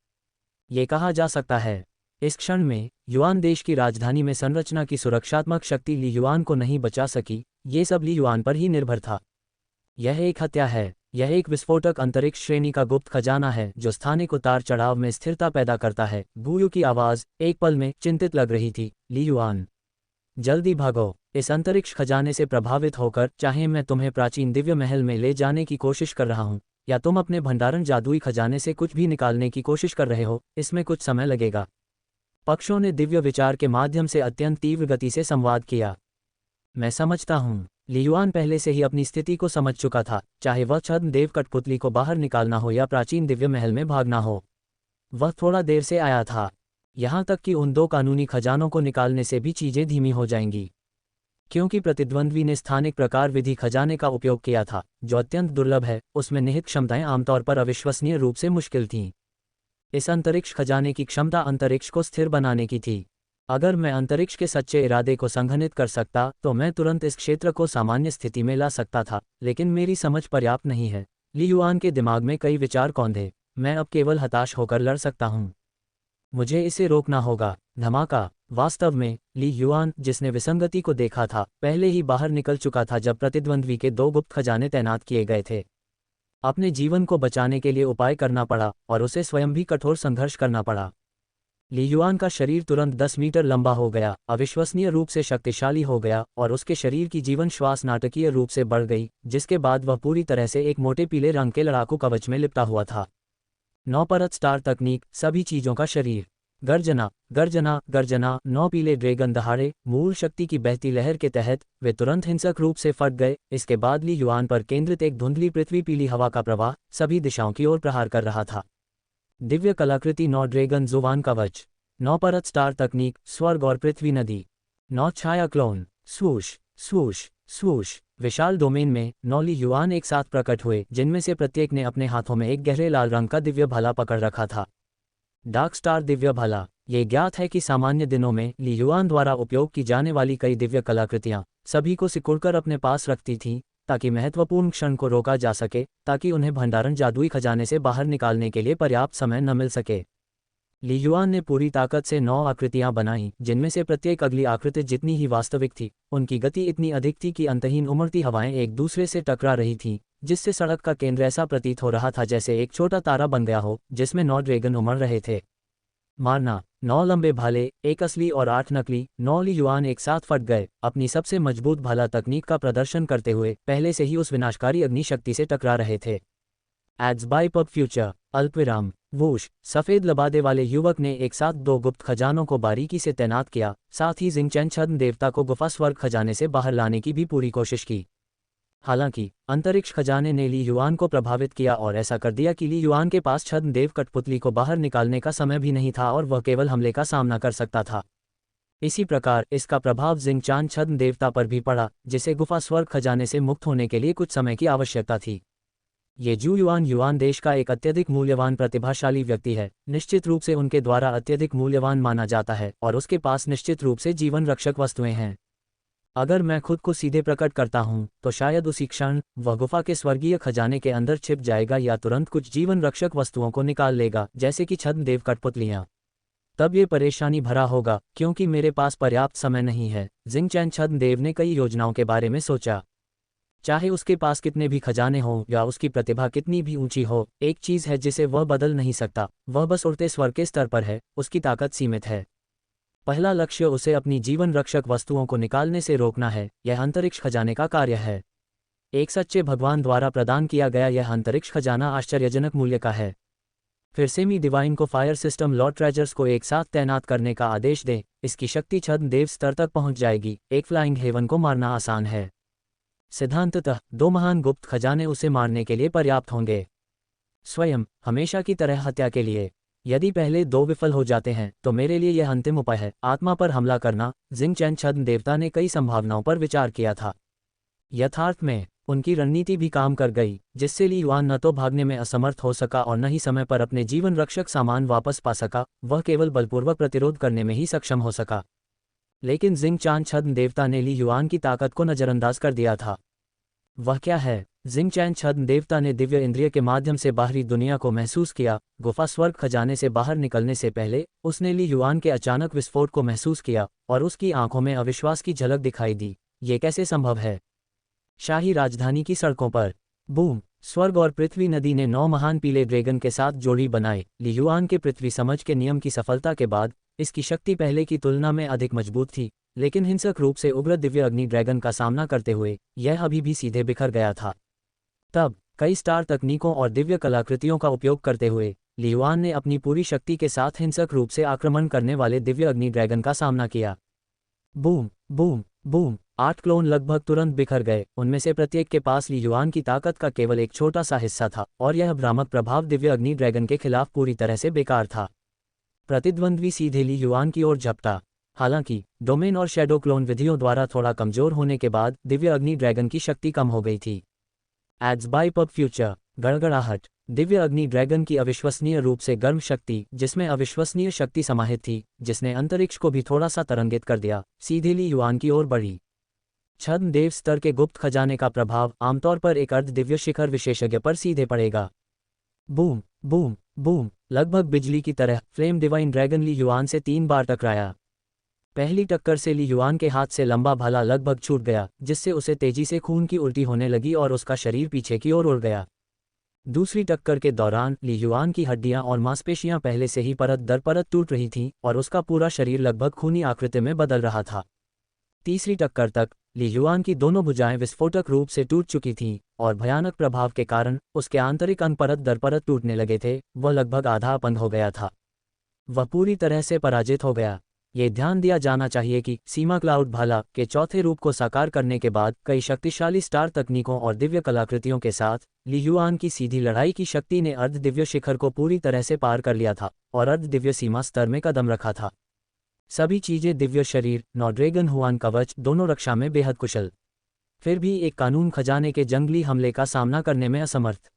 ये कहा जा सकता है, इस क्षण में युआन देश की राजधानी में संरचना की सुरक्षात्मक शक्ति ली युआन को नहीं बचा सकी, ये सब ली युआन पर ही निर्भर था। यह एक हत्या है, यह एक विस्फोटक अंतरिक्ष श्रेणी का गुप्त खजाना है जो स्थानिक उतार चढ़ाव में स्थिरता पैदा करता है। बूयू की आवाज एक पल में चिंतित लग रही थी। ली युआन, जल्दी भागो इस अंतरिक्ष खजाने से प्रभावित होकर, चाहे मैं तुम्हें प्राचीन दिव्य महल में ले जाने की कोशिश कर रहा हूँ या तुम अपने भंडारण जादुई खजाने से कुछ भी निकालने की कोशिश कर रहे हो, इसमें कुछ समय लगेगा। पक्षों ने दिव्य विचार के माध्यम से अत्यंत तीव्र गति से संवाद किया। मैं समझता हूँ। ली युआन पहले से ही अपनी स्थिति को समझ चुका था, चाहे वह छद्मदेव कठपुतली को बाहर निकालना हो या प्राचीन दिव्य महल में भागना हो। वह थोड़ा देर से आया था, यहाँ तक कि उन दो कानूनी खजानों को निकालने से भी चीजें धीमी हो जाएंगी, क्योंकि प्रतिद्वंद्वी ने स्थानिक प्रकार विधि खजाने का उपयोग किया था, जो अत्यंत दुर्लभ है। उसमें निहित क्षमताएं आमतौर पर अविश्वसनीय रूप से मुश्किल थीं। इस अंतरिक्ष खजाने की क्षमता अंतरिक्ष को स्थिर बनाने की थी। अगर मैं अंतरिक्ष के सच्चे इरादे को संघनित कर सकता तो मैं तुरंत इस क्षेत्र को सामान्य स्थिति में ला सकता था, लेकिन मेरी समझ पर्याप्त नहीं है। ली युआन के दिमाग में कई विचार कौंधे। मैं अब केवल हताश होकर लड़ सकता हूँ। मुझे इसे रोकना होगा। धमाका। वास्तव में ली युआन, जिसने विसंगति को देखा था, पहले ही बाहर निकल चुका था जब प्रतिद्वंद्वी के दो गुप्त खजाने तैनात किए गए थे। अपने जीवन को बचाने के लिए उपाय करना पड़ा और उसे स्वयं भी कठोर संघर्ष करना पड़ा। ली युआन का शरीर तुरंत 10 मीटर लंबा हो गया, अविश्वसनीय रूप से शक्तिशाली हो गया, और उसके शरीर की जीवन श्वास नाटकीय रूप से बढ़ गई, जिसके बाद वह पूरी तरह से एक मोटे पीले रंग के लड़ाकू कवच में लिपटा हुआ था। 9 परत स्टार तकनीक, सभी चीजों का शरीर। गर्जना गर्जना गर्जना। 9 पीले ड्रैगन दहाड़े, मूल शक्ति की बहती लहर के तहत वे तुरंत हिंसक रूप से फट गए। इसके बाद ली युआन पर केंद्रित एक धुंधली पृथ्वी पीली हवा का प्रवाह सभी दिशाओं की ओर प्रहार कर रहा था। दिव्य कलाकृति 9 ड्रैगन जुवान कवच। 9 परत स्टार तकनीक, स्वर्ग और पृथ्वी नदी। 9 छाया क्लोन। स्वूश स्वूश स्वूश। विशाल डोमेन में 9 ली युआन एक साथ प्रकट हुए, जिनमें से प्रत्येक ने अपने हाथों में एक गहरे लाल रंग का दिव्य भाला पकड़ रखा था। डार्क स्टार दिव्य भाला। ये ज्ञात है कि सामान्य दिनों में ली युआन द्वारा उपयोग की जाने वाली कई दिव्य कलाकृतियां सभी को सिकुड़कर अपने पास रखती थीं, ताकि महत्वपूर्ण क्षण को रोका जा सके, ताकि उन्हें भंडारण जादुई खजाने से बाहर निकालने के लिए पर्याप्त समय न मिल सके। ली युआन ने पूरी ताकत से 9 आकृतियां बनाईं, जिनमें से प्रत्येक अगली आकृति जितनी ही वास्तविक थी। उनकी गति इतनी अधिक थी कि अंतहीन उमड़ती हवाएं एक दूसरे से टकरा रही थीं, जिससे सड़क का केंद्र ऐसा प्रतीत हो रहा था जैसे एक छोटा तारा बन गया हो, जिसमें 9 ड्रैगन उमड़ रहे थे। मारना। 9 लंबे भाले, एक असली और 8 नकली। 9 ली युआन एक साथ फट गए, अपनी सबसे मजबूत भाला तकनीक का प्रदर्शन करते हुए पहले से ही उस विनाशकारी अग्नि शक्ति से टकरा रहे थे। Ads by PubFuture. अल्पविराम। वूश। सफेद लबादे वाले युवक ने एक साथ 2 गुप्त खजानों को बारीकी से तैनात किया, साथ ही जिंगचैन छद्म देवता को गुफा स्वर्ग खजाने से बाहर लाने की भी पूरी कोशिश की। हालांकि अंतरिक्ष खजाने ने ली युआन को प्रभावित किया और ऐसा कर दिया कि ली युआन के पास छद्मदेव कठपुतली को बाहर निकालने का समय भी नहीं था और वह केवल हमले का सामना कर सकता था। इसी प्रकार इसका प्रभाव जिंगचान छद्म देवता पर भी पड़ा, जिसे गुफा स्वर्ग खजाने से मुक्त होने के लिए कुछ समय की आवश्यकता थी। ये जू युआन युआन देश का एक अत्यधिक मूल्यवान प्रतिभाशाली व्यक्ति है, निश्चित रूप से उनके द्वारा अत्यधिक मूल्यवान माना जाता है, और उसके पास निश्चित रूप से जीवन रक्षक वस्तुएं हैं। अगर मैं खुद को सीधे प्रकट करता हूं, तो शायद उसी क्षण वह गुफा के स्वर्गीय खजाने के अंदर छिप जाएगा या तुरंत कुछ जीवन रक्षक वस्तुओं को निकाल लेगा, जैसे कि छद्मदेव कठपुतलियां। तब ये परेशानी भरा होगा, क्योंकि मेरे पास पर्याप्त समय नहीं है। जिंगचैन छद्मदेव ने कई योजनाओं के बारे में सोचा। चाहे उसके पास कितने भी खजाने हों या उसकी प्रतिभा कितनी भी ऊंची हो, एक चीज है जिसे वह बदल नहीं सकता, वह बस उड़ते स्वर के स्तर पर है। उसकी ताकत सीमित है। पहला लक्ष्य उसे अपनी जीवन रक्षक वस्तुओं को निकालने से रोकना है। यह अंतरिक्ष खजाने का कार्य है। एक सच्चे भगवान द्वारा प्रदान किया गया यह अंतरिक्ष खजाना आश्चर्यजनक मूल्य का है। फिर सेमी डिवाइन को फायर सिस्टम लॉर्ड ट्रेजर्स को एक साथ तैनात करने का आदेश दें। इसकी शक्ति छद्मदेव स्तर तक पहुंच जाएगी। एक फ्लाइंग हेवन को मारना आसान है। सिद्धांततः 2 महान गुप्त खजाने उसे मारने के लिए पर्याप्त होंगे। स्वयं हमेशा की तरह हत्या के लिए। यदि पहले 2 विफल हो जाते हैं तो मेरे लिए यह अंतिम उपाय है, आत्मा पर हमला करना। जिंगचैन छद्म देवता ने कई संभावनाओं पर विचार किया था। यथार्थ में उनकी रणनीति भी काम कर गई, जिससे ली युआन न तो भागने में असमर्थ हो सका और न ही समय पर अपने जीवन रक्षक सामान वापस पा सका, वह केवल बलपूर्वक प्रतिरोध करने में ही सक्षम हो सका। लेकिन जिंग चान छद्म देवता ने ली युआन की ताकत को नज़रअंदाज कर दिया था। वह क्या है? जिंग चैन छद्म देवता ने दिव्य इंद्रिय के माध्यम से बाहरी दुनिया को महसूस किया। गुफा स्वर्ग खजाने से बाहर निकलने से पहले उसने ली युआन के अचानक विस्फोट को महसूस किया और उसकी आंखों में अविश्वास की झलक दिखाई दी। ये कैसे संभव है? शाही राजधानी की सड़कों पर बूम! स्वर्ग और पृथ्वी नदी ने 9 महान पीले ड्रैगन के साथ जोड़ी बनाई। ली युआन के पृथ्वी समझ के नियम की सफलता के बाद इसकी शक्ति पहले की तुलना में अधिक मजबूत थी, लेकिन हिंसक रूप से उग्र दिव्य अग्नि ड्रैगन का सामना करते हुए यह अभी भी सीधे बिखर गया था। तब कई स्टार तकनीकों और दिव्य कलाकृतियों का उपयोग करते हुए ली युआन ने अपनी पूरी शक्ति के साथ हिंसक रूप से आक्रमण करने वाले दिव्य अग्नि ड्रैगन का सामना किया। Boom boom boom! 8 क्लोन लगभग तुरंत बिखर गए। उनमें से प्रत्येक के पास ली युआन की ताकत का केवल एक छोटा सा हिस्सा था और यह भ्रामक प्रभाव दिव्य अग्नि ड्रैगन के खिलाफ पूरी तरह से बेकार था। प्रतिद्वंद्वी सीधे ली युआन की ओर झपटा। हालांकि डोमेन और शैडो क्लोन विधियों द्वारा थोड़ा कमजोर होने के बाद दिव्य अग्नि ड्रैगन की शक्ति कम हो गई थी। एड्स बाय पब फ्यूचर गड़गड़ाहट। दिव्य अग्नि ड्रैगन की अविश्वसनीय रूप से गर्म शक्ति, जिसमें अविश्वसनीय शक्ति समाहित थी, जिसने अंतरिक्ष को भी थोड़ा सा तरंगित कर दिया, सीधे ली युआन की ओर बढ़ी। छद्म देव स्तर के गुप्त खजाने का प्रभाव आमतौर पर एक अर्ध दिव्य शिखर विशेषज्ञ पर सीधे पड़ेगा। Boom boom boom! लगभग बिजली की तरह flame divine dragon Li Yuan से 3 बार टकराया। पहली टक्कर से ली युआन के हाथ से लंबा भाला लगभग छूट गया, जिससे उसे तेजी से खून की उल्टी होने लगी और उसका शरीर पीछे की ओर उड़ गया। दूसरी टक्कर के दौरान ली युआन की हड्डियां और मांसपेशियां पहले से ही परत दर परत टूट रही थीं और उसका पूरा शरीर लगभग खूनी आकृति में बदल रहा था। तीसरी टक्कर तक ली युआन की दोनों भुजाएं विस्फोटक रूप से टूट चुकी थीं और भयानक प्रभाव के कारण उसके आंतरिक अंग परत दर परत टूटने लगे थे। वह लगभग आधा अपंग हो गया था। वह पूरी तरह से पराजित हो गया। ये ध्यान दिया जाना चाहिए कि सीमा क्लाउड भाला के चौथे रूप को साकार करने के बाद कई शक्तिशाली स्टार तकनीकों और दिव्य कलाकृतियों के साथ ली युआन की सीधी लड़ाई की शक्ति ने अर्ध दिव्य शिखर को पूरी तरह से पार कर लिया था और अर्ध दिव्य सीमा स्तर में कदम रखा था। सभी चीजें दिव्य शरीर, नौ ड्रैगन हुआन कवच, दोनों रक्षा में बेहद कुशल। फिर भी एक कानून खजाने के जंगली हमले का सामना करने में असमर्थ।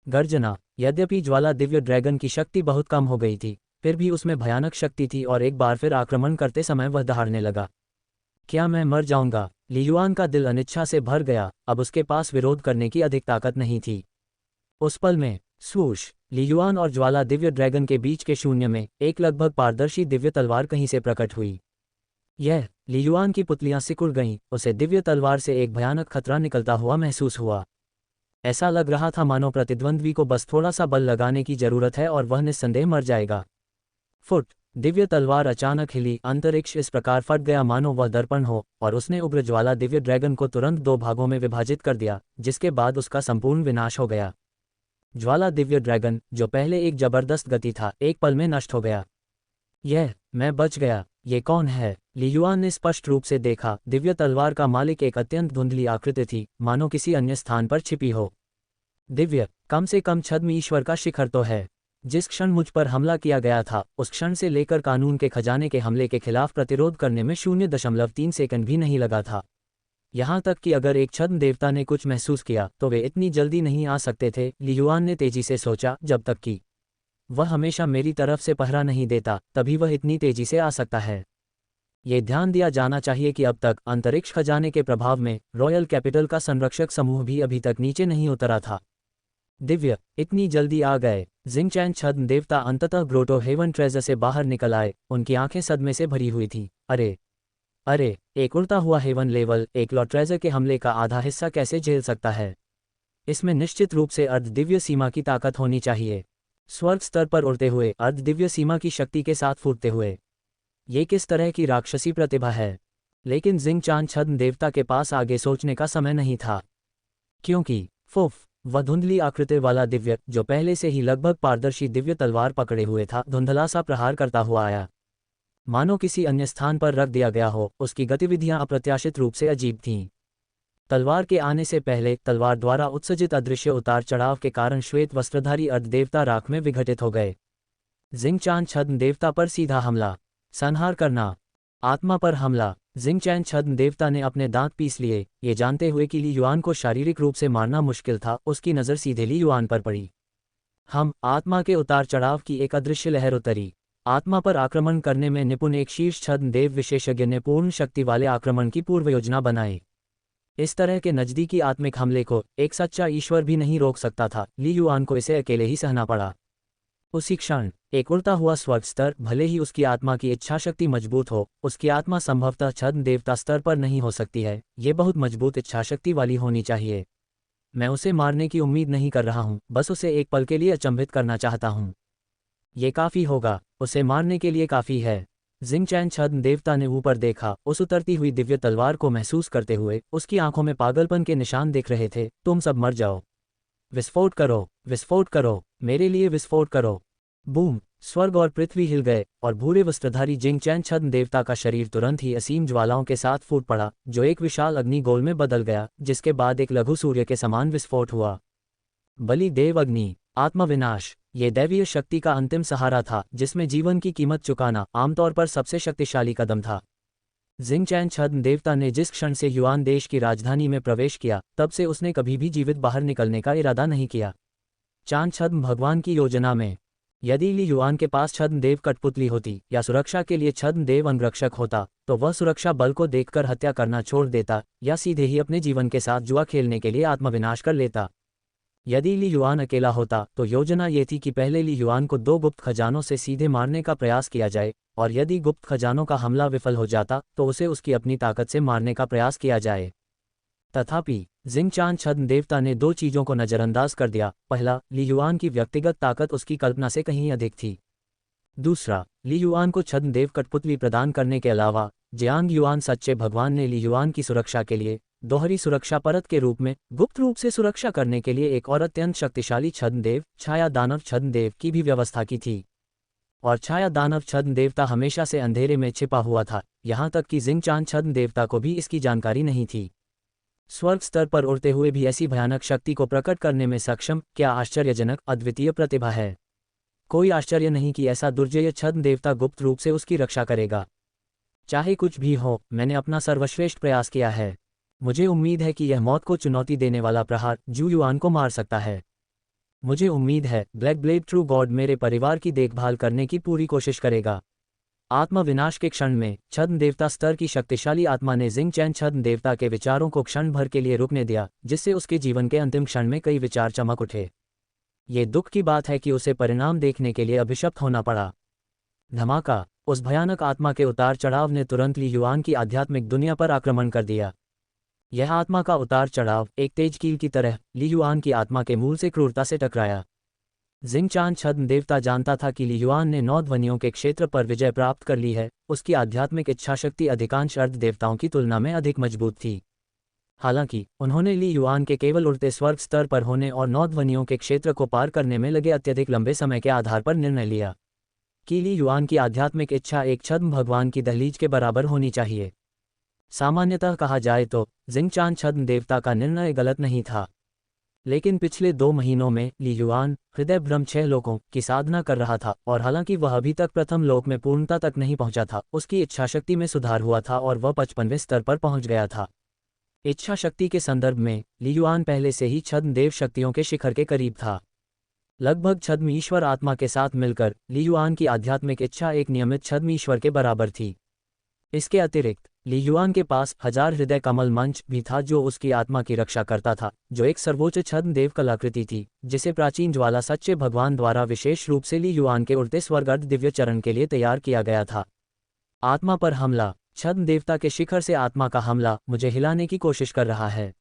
गर्जना। यद्यपि ज्वाला दिव्य ड्रैगन की शक्ति बहुत कम हो गई थी, फिर भी उसमें भयानक शक्ति थी और एक बार फिर आक्रमण करते समय वह दहाड़ने लगा। क्या मैं मर जाऊंगा? ली युआन का दिल अनिच्छा से भर गया। अब उसके पास विरोध करने की अधिक ताकत नहीं थी। उस पल में स्वूश! ली युआन और ज्वाला दिव्य ड्रैगन के बीच के शून्य में एक लगभग पारदर्शी दिव्य तलवार कहीं से प्रकट हुई। यह ली युआन की पुतलियां सिकुड़ गईं। उसे दिव्य तलवार से एक भयानक खतरा निकलता हुआ महसूस हुआ। ऐसा लग रहा था मानो प्रतिद्वंद्वी को बस थोड़ा सा बल लगाने की जरूरत है और वह निस्संदेह मर जाएगा। फुट! दिव्य तलवार अचानक हिली। अंतरिक्ष इस प्रकार फट गया मानो वह दर्पण हो और उसने उग्र ज्वाला दिव्य ड्रैगन को तुरंत 2 भागों में विभाजित कर दिया, जिसके बाद उसका संपूर्ण विनाश हो गया। ज्वाला दिव्य ड्रैगन, जो पहले एक जबरदस्त गति था, एक पल में नष्ट हो गया। मैं बच गया। ये कौन है? ली युआन ने स्पष्ट रूप से देखा। दिव्य तलवार का मालिक एक अत्यंत धुंधली आकृति थी, मानो किसी अन्य स्थान पर छिपी हो। दिव्य, कम से कम छद्म ईश्वर का शिखर तो है। जिस क्षण मुझ पर हमला किया गया था, उस क्षण से लेकर कानून के खजाने के हमले के खिलाफ प्रतिरोध करने में 0.3 सेकंड भी नहीं लगा था। यहाँ तक कि अगर एक छद्म देवता ने कुछ महसूस किया तो वे इतनी जल्दी नहीं आ सकते थे। ली युआन ने तेजी से सोचा, जब तक कि वह हमेशा मेरी तरफ से पहरा नहीं देता, तभी वह इतनी तेजी से आ सकता है। ये ध्यान दिया जाना चाहिए कि अब तक अंतरिक्ष खजाने के प्रभाव में रॉयल कैपिटल का संरक्षक समूह भी अभी तक नीचे नहीं उतरा था। दिव्य, इतनी जल्दी आ गए। जिंग चैन छद्म देवता अंततः ग्रोटो हेवन ट्रेजर से बाहर निकल आए। उनकी आंखें सदमे से भरी हुई थीं। अरे, एक उड़ता हुआ हेवन लेवल एक लॉ ट्रेजर के हमले का आधा हिस्सा कैसे झेल सकता है? इसमें निश्चित रूप से अर्ध दिव्य सीमा की ताकत होनी चाहिए। स्वर्ग स्तर पर उड़ते हुए अर्ध दिव्य सीमा की शक्ति के साथ फूटते हुए, ये किस तरह की राक्षसी प्रतिभा है? लेकिन जिंग चान छद्म देवता के पास आगे सोचने का समय नहीं था, क्योंकि वह धुंधली आकृति वाला दिव्य, जो पहले से ही लगभग पारदर्शी दिव्य तलवार पकड़े हुए था, धुंधला सा प्रहार करता हुआ आया। मानो किसी अन्य स्थान पर रख दिया गया हो। उसकी गतिविधियां अप्रत्याशित रूप से अजीब थीं। तलवार के आने से पहले तलवार द्वारा उत्सर्जित अदृश्य उतार चढ़ाव के कारण श्वेत वस्त्रधारी अर्धदेवता राख में विघटित हो गए। जिंग चान छद्म देवता पर सीधा हमला, संहार करना। आत्मा पर हमला। जिंगचैन छद्म देवता ने अपने दांत पीस लिए, ये जानते हुए कि ली युआन को शारीरिक रूप से मारना मुश्किल था। उसकी नज़र सीधे ली युआन पर पड़ी। आत्मा के उतार चढ़ाव की एक अदृश्य लहर उतरी। आत्मा पर आक्रमण करने में निपुण एक शीर्ष छद्म देव विशेषज्ञ ने पूर्ण शक्ति वाले आक्रमण की पूर्व योजना बनाई। इस तरह के नज़दीकी आत्मिक हमले को एक सच्चा ईश्वर भी नहीं रोक सकता था। ली युआन को इसे अकेले ही सहना पड़ा। उसी क्षण एक उड़ता हुआ स्वर्ग स्तर, भले ही उसकी आत्मा की इच्छाशक्ति मजबूत हो, उसकी आत्मा संभवतः छद्म देवता स्तर पर नहीं हो सकती है। ये बहुत मजबूत इच्छाशक्ति वाली होनी चाहिए। मैं उसे मारने की उम्मीद नहीं कर रहा हूँ, बस उसे एक पल के लिए अचंभित करना चाहता हूँ। ये काफ़ी होगा, उसे मारने के लिए काफ़ी है। जिंगचैन छद्म देवता ने ऊपर देखा, उस उतरती हुई दिव्य तलवार को महसूस करते हुए। उसकी आंखों में पागलपन के निशान दिख रहे थे। तुम सब मर जाओ, विस्फोट करो, विस्फोट करो, मेरे लिए विस्फोट करो। बूम! स्वर्ग और पृथ्वी हिल गए और भूरे वस्त्रधारी जिंगचैन छद्म देवता का शरीर तुरंत ही असीम ज्वालाओं के साथ फूट पड़ा, जो एक विशाल अग्निगोल में बदल गया, जिसके बाद एक लघु सूर्य के समान विस्फोट हुआ। बलि देव अग्नि, आत्मविनाश। ये दैवीय शक्ति का अंतिम सहारा था, जिसमें जीवन की कीमत चुकाना आमतौर पर सबसे शक्तिशाली कदम था। जिंगचैन छद्म देवता ने जिस क्षण से युआन देश की राजधानी में प्रवेश किया, तब से उसने कभी भी जीवित बाहर निकलने का इरादा नहीं किया। चांद छद्म भगवान की योजना में, यदि ली युआन के पास छद्म देव कठपुतली होती या सुरक्षा के लिए छद्म देव अंगरक्षक होता, तो वह सुरक्षा बल को देखकर हत्या करना छोड़ देता या सीधे ही अपने जीवन के साथ जुआ खेलने के लिए आत्मविनाश कर लेता। यदि ली युआन अकेला होता, तो योजना ये थी कि पहले ली युआन को 2 गुप्त खजानों से सीधे मारने का प्रयास किया जाए, और यदि गुप्त खजानों का हमला विफल हो जाता, तो उसे उसकी अपनी ताकत से मारने का प्रयास किया जाए। तथापि जिंगचैन छद्म देवता ने 2 चीज़ों को नज़रअंदाज कर दिया। पहला, ली युआन की व्यक्तिगत ताकत उसकी कल्पना से कहीं अधिक थी। दूसरा, ली युआन को छद्म देव कठपुतली प्रदान करने के अलावा जियांग युआन सच्चे भगवान ने ली युआन की सुरक्षा के लिए दोहरी सुरक्षा परत के रूप में गुप्त रूप से सुरक्षा करने के लिए एक और अत्यंत शक्तिशाली छद्म देव, छाया दानव छद्म देव की भी व्यवस्था की थी। और छाया दानव छद्म देवता हमेशा से अंधेरे में छिपा हुआ था, यहाँ तक कि जिंगचैन छद्म देवता को भी इसकी जानकारी नहीं थी। स्वर्ग स्तर पर उड़ते हुए भी ऐसी भयानक शक्ति को प्रकट करने में सक्षम, क्या आश्चर्यजनक, अद्वितीय प्रतिभा है। कोई आश्चर्य नहीं कि ऐसा दुर्जय छद्म देवता गुप्त रूप से उसकी रक्षा करेगा। चाहे कुछ भी हो, मैंने अपना सर्वश्रेष्ठ प्रयास किया है। मुझे उम्मीद है कि यह मौत को चुनौती देने वाला प्रहार जू युआन को मार सकता है। मुझे उम्मीद है ब्लैक ब्लेड ट्रू गॉड मेरे परिवार की देखभाल करने की पूरी कोशिश करेगा। आत्मा विनाश के क्षण में छद्म देवता स्तर की शक्तिशाली आत्मा ने जिंगचैन छद्म देवता के विचारों को क्षण भर के लिए रुकने दिया, जिससे उसके जीवन के अंतिम क्षण में कई विचार चमक उठे। ये दुख की बात है कि उसे परिणाम देखने के लिए अभिशप्त होना पड़ा। धमाका! उस भयानक आत्मा के उतार चढ़ाव ने तुरंत ली युआन की आध्यात्मिक दुनिया पर आक्रमण कर दिया। यह आत्मा का उतार चढ़ाव एक तेज कील की तरह ली युआन की आत्मा के मूल से क्रूरता से टकराया। जिंगचैन छद्म देवता जानता था कि ली युआन ने 9 ध्वनियों के क्षेत्र पर विजय प्राप्त कर ली है। उसकी आध्यात्मिक इच्छाशक्ति अधिकांश अर्ध देवताओं की तुलना में अधिक मजबूत थी। हालांकि उन्होंने ली युआन के केवल उड़ते स्वर्ग स्तर पर होने और 9 ध्वनियों के क्षेत्र को पार करने में लगे अत्यधिक लंबे समय के आधार पर निर्णय लिया कि ली युआन की आध्यात्मिक इच्छा एक छद्म भगवान की दहलीज के बराबर होनी चाहिए। सामान्यतः कहा जाए तो जिंगचैन छद्म देवता का निर्णय गलत नहीं था, लेकिन पिछले 2 महीनों में ली युआन हृदय भ्रम 6 लोकों की साधना कर रहा था, और हालांकि वह अभी तक प्रथम लोक में पूर्णता तक नहीं पहुंचा था, उसकी इच्छाशक्ति में सुधार हुआ था और वह 55वें स्तर पर पहुंच गया था। इच्छा शक्ति के संदर्भ में ली युआन पहले से ही छद्म देव शक्तियों के शिखर के करीब था। लगभग छद्म ईश्वर आत्मा के साथ मिलकर ली युआन की आध्यात्मिक इच्छा एक नियमित छद्म ईश्वर के बराबर थी। इसके अतिरिक्त ली युआन के पास 1000 हृदय कमल मंच भी था, जो उसकी आत्मा की रक्षा करता था, जो एक सर्वोच्च छद्म देव कलाकृति थी, जिसे प्राचीन ज्वाला सच्चे भगवान द्वारा विशेष रूप से ली युआन के उड़ते स्वर्ग अर्ध दिव्य चरण के लिए तैयार किया गया था। आत्मा पर हमला। छद्म देवता के शिखर से आत्मा का हमला मुझे हिलाने की कोशिश कर रहा है।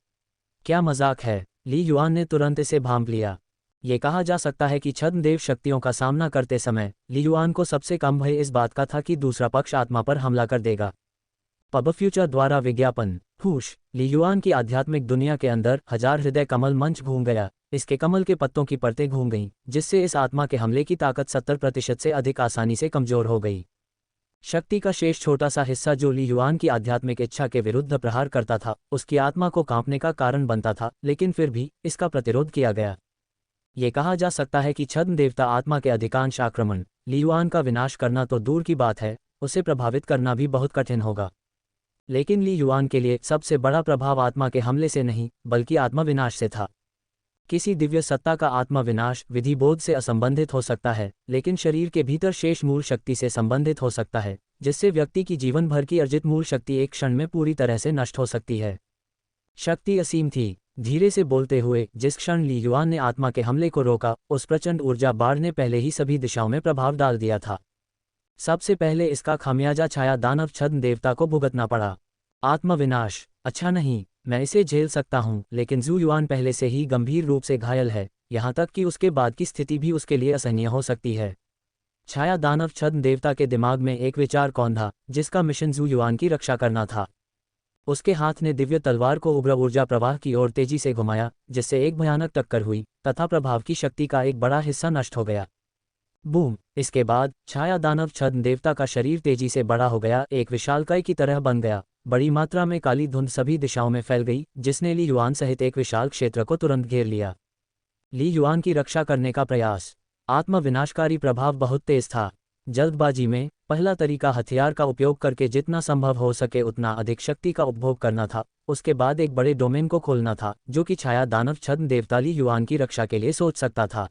क्या मजाक है? ली युआन ने तुरंत इसे भांप लिया। ये कहा जा सकता है कि छद्म देव शक्तियों का सामना करते समय ली युआन को सबसे कम भय इस बात का था कि दूसरा पक्ष आत्मा पर हमला कर देगा। पब फ्यूचर द्वारा विज्ञापन। हुश! ली युआन की आध्यात्मिक दुनिया के अंदर 1000 हृदय कमल मंच घूम गया। इसके कमल के पत्तों की परतें घूम गईं, जिससे इस आत्मा के हमले की ताकत 70% से अधिक आसानी से कमजोर हो गई। शक्ति का शेष छोटा सा हिस्सा जो ली युआन की आध्यात्मिक इच्छा के विरुद्ध प्रहार करता था, उसकी आत्मा को कांपने का कारण बनता था, लेकिन फिर भी इसका प्रतिरोध किया गया। ये कहा जा सकता है कि छद्म देवता आत्मा के अधिकांश आक्रमण ली युआन का विनाश करना तो दूर की बात है, उसे प्रभावित करना भी बहुत कठिन होगा। लेकिन ली युआन के लिए सबसे बड़ा प्रभाव आत्मा के हमले से नहीं बल्कि आत्मा विनाश से था। किसी दिव्य सत्ता का आत्मा विनाश विधि बोध से असंबंधित हो सकता है, लेकिन शरीर के भीतर शेष मूल शक्ति से संबंधित हो सकता है, जिससे व्यक्ति की जीवन भर की अर्जित मूल शक्ति एक क्षण में पूरी तरह से नष्ट हो सकती है। शक्ति असीम थी। धीरे से बोलते हुए जिस क्षण ली युआन ने आत्मा के हमले को रोका, उस प्रचंड ऊर्जा बाढ़ ने पहले ही सभी दिशाओं में प्रभाव डाल दिया था। सबसे पहले इसका खामियाजा छाया दानव छद्म देवता को भुगतना पड़ा। आत्मा विनाश, अच्छा नहीं, मैं इसे झेल सकता हूं, लेकिन ज़ू युआन पहले से ही गंभीर रूप से घायल है, यहां तक कि उसके बाद की स्थिति भी उसके लिए असहनीय हो सकती है। छाया दानव छद्म देवता के दिमाग में एक विचार कौन था, जिसका मिशन ज़ू युआन की रक्षा करना था। उसके हाथ ने दिव्य तलवार को उग्र ऊर्जा प्रवाह की ओर तेजी से घुमाया, जिससे एक भयानक टक्कर हुई तथा प्रभाव की शक्ति का एक बड़ा हिस्सा नष्ट हो गया। बूम! इसके बाद छाया दानव छद्म देवता का शरीर तेजी से बड़ा हो गया, एक विशालकाय की तरह बन गया। बड़ी मात्रा में काली धुंध सभी दिशाओं में फैल गई, जिसने ली युआन सहित एक विशाल क्षेत्र को तुरंत घेर लिया। ली युआन की रक्षा करने का प्रयास। आत्मा विनाशकारी प्रभाव बहुत तेज था। जल्दबाजी में पहला तरीका हथियार का उपयोग करके जितना संभव हो सके उतना अधिक शक्ति का उपभोग करना था। उसके बाद एक बड़े डोमेन को खोलना था, जो कि छाया दानव छद्म देवता ली युआन की रक्षा के लिए सोच सकता था।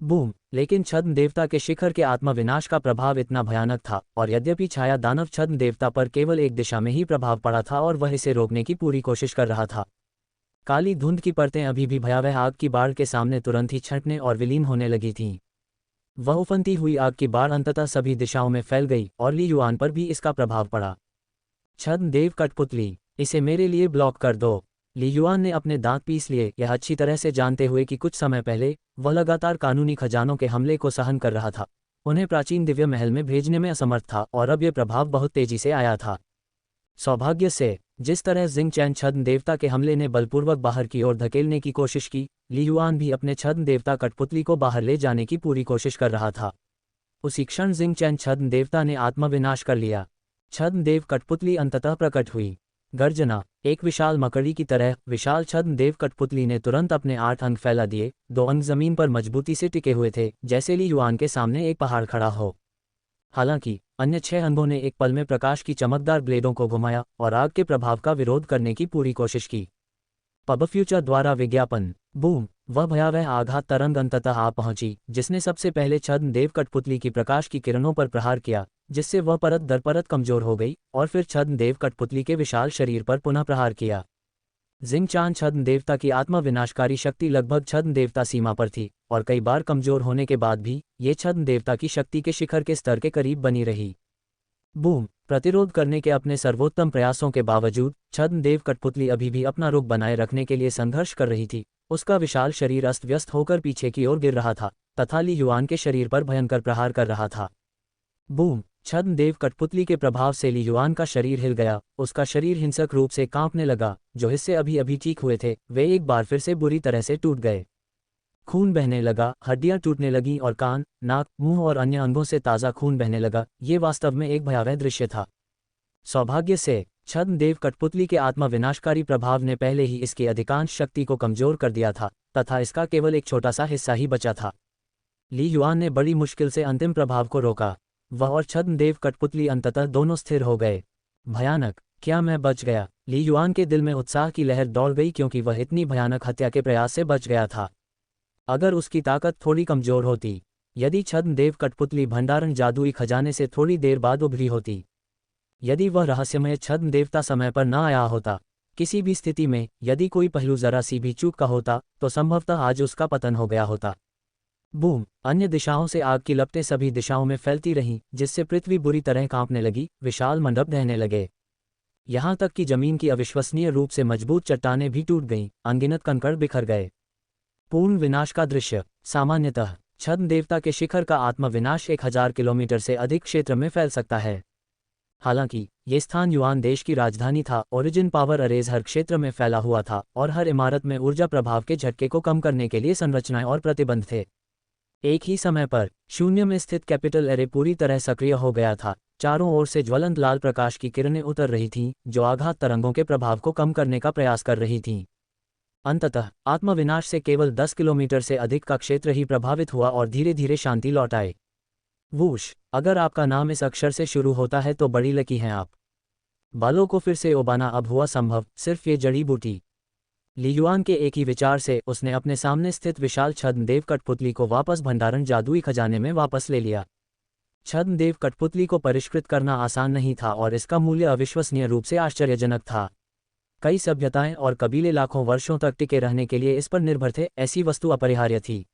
बूम! लेकिन छद्म देवता के शिखर के आत्मा विनाश का प्रभाव इतना भयानक था, और यद्यपि छाया दानव छद्म देवता पर केवल एक दिशा में ही प्रभाव पड़ा था और वह इसे रोकने की पूरी कोशिश कर रहा था। काली धुंध की परतें अभी भी भयावह आग की बाढ़ के सामने तुरंत ही छंटने और विलीन होने लगी थीं। वह उफनती हुई आग की बाढ़ अंततः सभी दिशाओं में फैल गई और ली युआन पर भी इसका प्रभाव पड़ा। छद्म देव कठपुतली, इसे मेरे लिए ब्लॉक कर दो। ली युआन ने अपने दांत पीस लिए, यह अच्छी तरह से जानते हुए कि कुछ समय पहले वह लगातार कानूनी खजानों के हमले को सहन कर रहा था, उन्हें प्राचीन दिव्य महल में भेजने में असमर्थ था, और अब यह प्रभाव बहुत तेजी से आया था। सौभाग्य से जिस तरह जिंग चैन छद्म देवता के हमले ने बलपूर्वक बाहर की ओर धकेलने की कोशिश की, ली युआन भी अपने छद्म देवता कठपुतली को बाहर ले जाने की पूरी कोशिश कर रहा था। उसी क्षण जिंग चैन छद्म देवता ने आत्मा विनाश कर लिया। छद्म देव कठपुतली अंततः प्रकट हुई। गर्जना, एक विशाल मकड़ी की तरह विशाल छद्म देव कठपुतली ने तुरंत अपने 8 अंग फैला दिए। 2 अंग जमीन पर मजबूती से टिके हुए थे, जैसे ली युआन के सामने एक पहाड़ खड़ा हो। हालांकि अन्य 6 अंगों ने एक पल में प्रकाश की चमकदार ब्लेडों को घुमाया और आग के प्रभाव का विरोध करने की पूरी कोशिश की। पब फ्यूचर द्वारा विज्ञापन। बूम! वह भयावह आघात तरंग अंततः आ पहुंची, जिसने सबसे पहले छद्म देव कठपुतली की प्रकाश की किरणों पर प्रहार किया, जिससे वह परत दर परत कमजोर हो गई, और फिर छद्म देव कठपुतली के विशाल शरीर पर पुनः प्रहार किया। जिंग चान छद्म देवता की आत्मा विनाशकारी शक्ति लगभग छद्म देवता सीमा पर थी, और कई बार कमजोर होने के बाद भी ये छद्म देवता की शक्ति के शिखर के स्तर के करीब बनी रही। बूम! प्रतिरोध करने के अपने सर्वोत्तम प्रयासों के बावजूद छद्म देव कठपुतली अभी भी अपना रुख बनाए रखने के लिए संघर्ष कर रही थी। उसका विशाल शरीर अस्त व्यस्त होकर पीछे की ओर गिर रहा था तथा ली युआन के शरीर पर भयंकर प्रहार कर रहा था। बूम! छद्म देव कठपुतली के प्रभाव से ली युआन का शरीर हिल गया। उसका शरीर हिंसक रूप से कांपने लगा। जो हिस्से अभी अभी ठीक हुए थे वे एक बार फिर से बुरी तरह से टूट गए। खून बहने लगा, हड्डियां टूटने लगीं और कान, नाक, मुंह और अन्य अंगों से ताज़ा खून बहने लगा। ये वास्तव में एक भयावह दृश्य था। सौभाग्य से छद्म देव कठपुतली के आत्मा विनाशकारी प्रभाव ने पहले ही इसकी अधिकांश शक्ति को कमजोर कर दिया था तथा इसका केवल एक छोटा सा हिस्सा ही बचा था। ली युआन ने बड़ी मुश्किल से अंतिम प्रभाव को रोका। वह और छद्म देव कठपुतली अंततः दोनों स्थिर हो गए। भयानक, क्या मैं बच गया? ली युआन के दिल में उत्साह की लहर दौड़ गई, क्योंकि वह इतनी भयानक हत्या के प्रयास से बच गया था। अगर उसकी ताकत थोड़ी कमजोर होती, यदि छद्म देव कठपुतली भंडारण जादुई खजाने से थोड़ी देर बाद उभरी होती, यदि वह रहस्यमय छद्म देवता समय पर न आया होता, किसी भी स्थिति में यदि कोई पहलू जरा सी भी चूक का होता, तो संभवतः आज उसका पतन हो गया होता। बूम! अन्य दिशाओं से आग की लपटें सभी दिशाओं में फैलती रहीं, जिससे पृथ्वी बुरी तरह कांपने लगी। विशाल मंडप ढहने लगे। यहां तक कि जमीन की अविश्वसनीय रूप से मजबूत चट्टानें भी टूट गईं, अनगिनत कंकड़ बिखर गए। पूर्ण विनाश का दृश्य। सामान्यतः छद्म देवता के शिखर का आत्मा विनाश 1000 किलोमीटर से अधिक क्षेत्र में फैल सकता है। हालांकि ये स्थान युआन देश की राजधानी था। ओरिजिन पावर अरेज हर क्षेत्र में फैला हुआ था, और हर इमारत में ऊर्जा प्रभाव के झटके को कम करने के लिए संरचनाएं और प्रतिबंध थे। एक ही समय पर शून्य में स्थित कैपिटल एरे पूरी तरह सक्रिय हो गया था। चारों ओर से ज्वलंत लाल प्रकाश की किरणें उतर रही थीं, जो आघात तरंगों के प्रभाव को कम करने का प्रयास कर रही थीं। अंततः आत्मविनाश से केवल 10 किलोमीटर से अधिक का क्षेत्र ही प्रभावित हुआ और धीरे धीरे शांति लौट आई। वूश, अगर आपका नाम इस अक्षर से शुरू होता है तो बड़ी लकी हैं आप। बालों को फिर से उबाना अब हुआ संभव, सिर्फ ये जड़ी बूटी। ली युआन के एक ही विचार से उसने अपने सामने स्थित विशाल छद्मदेव कठपुतली को वापस भंडारण जादुई खजाने में वापस ले लिया। छद्मदेव कठपुतली को परिष्कृत करना आसान नहीं था और इसका मूल्य अविश्वसनीय रूप से आश्चर्यजनक था। कई सभ्यताएं और कबीले लाखों वर्षों तक टिके रहने के लिए इस पर निर्भर थे, ऐसी वस्तु अपरिहार्य थी।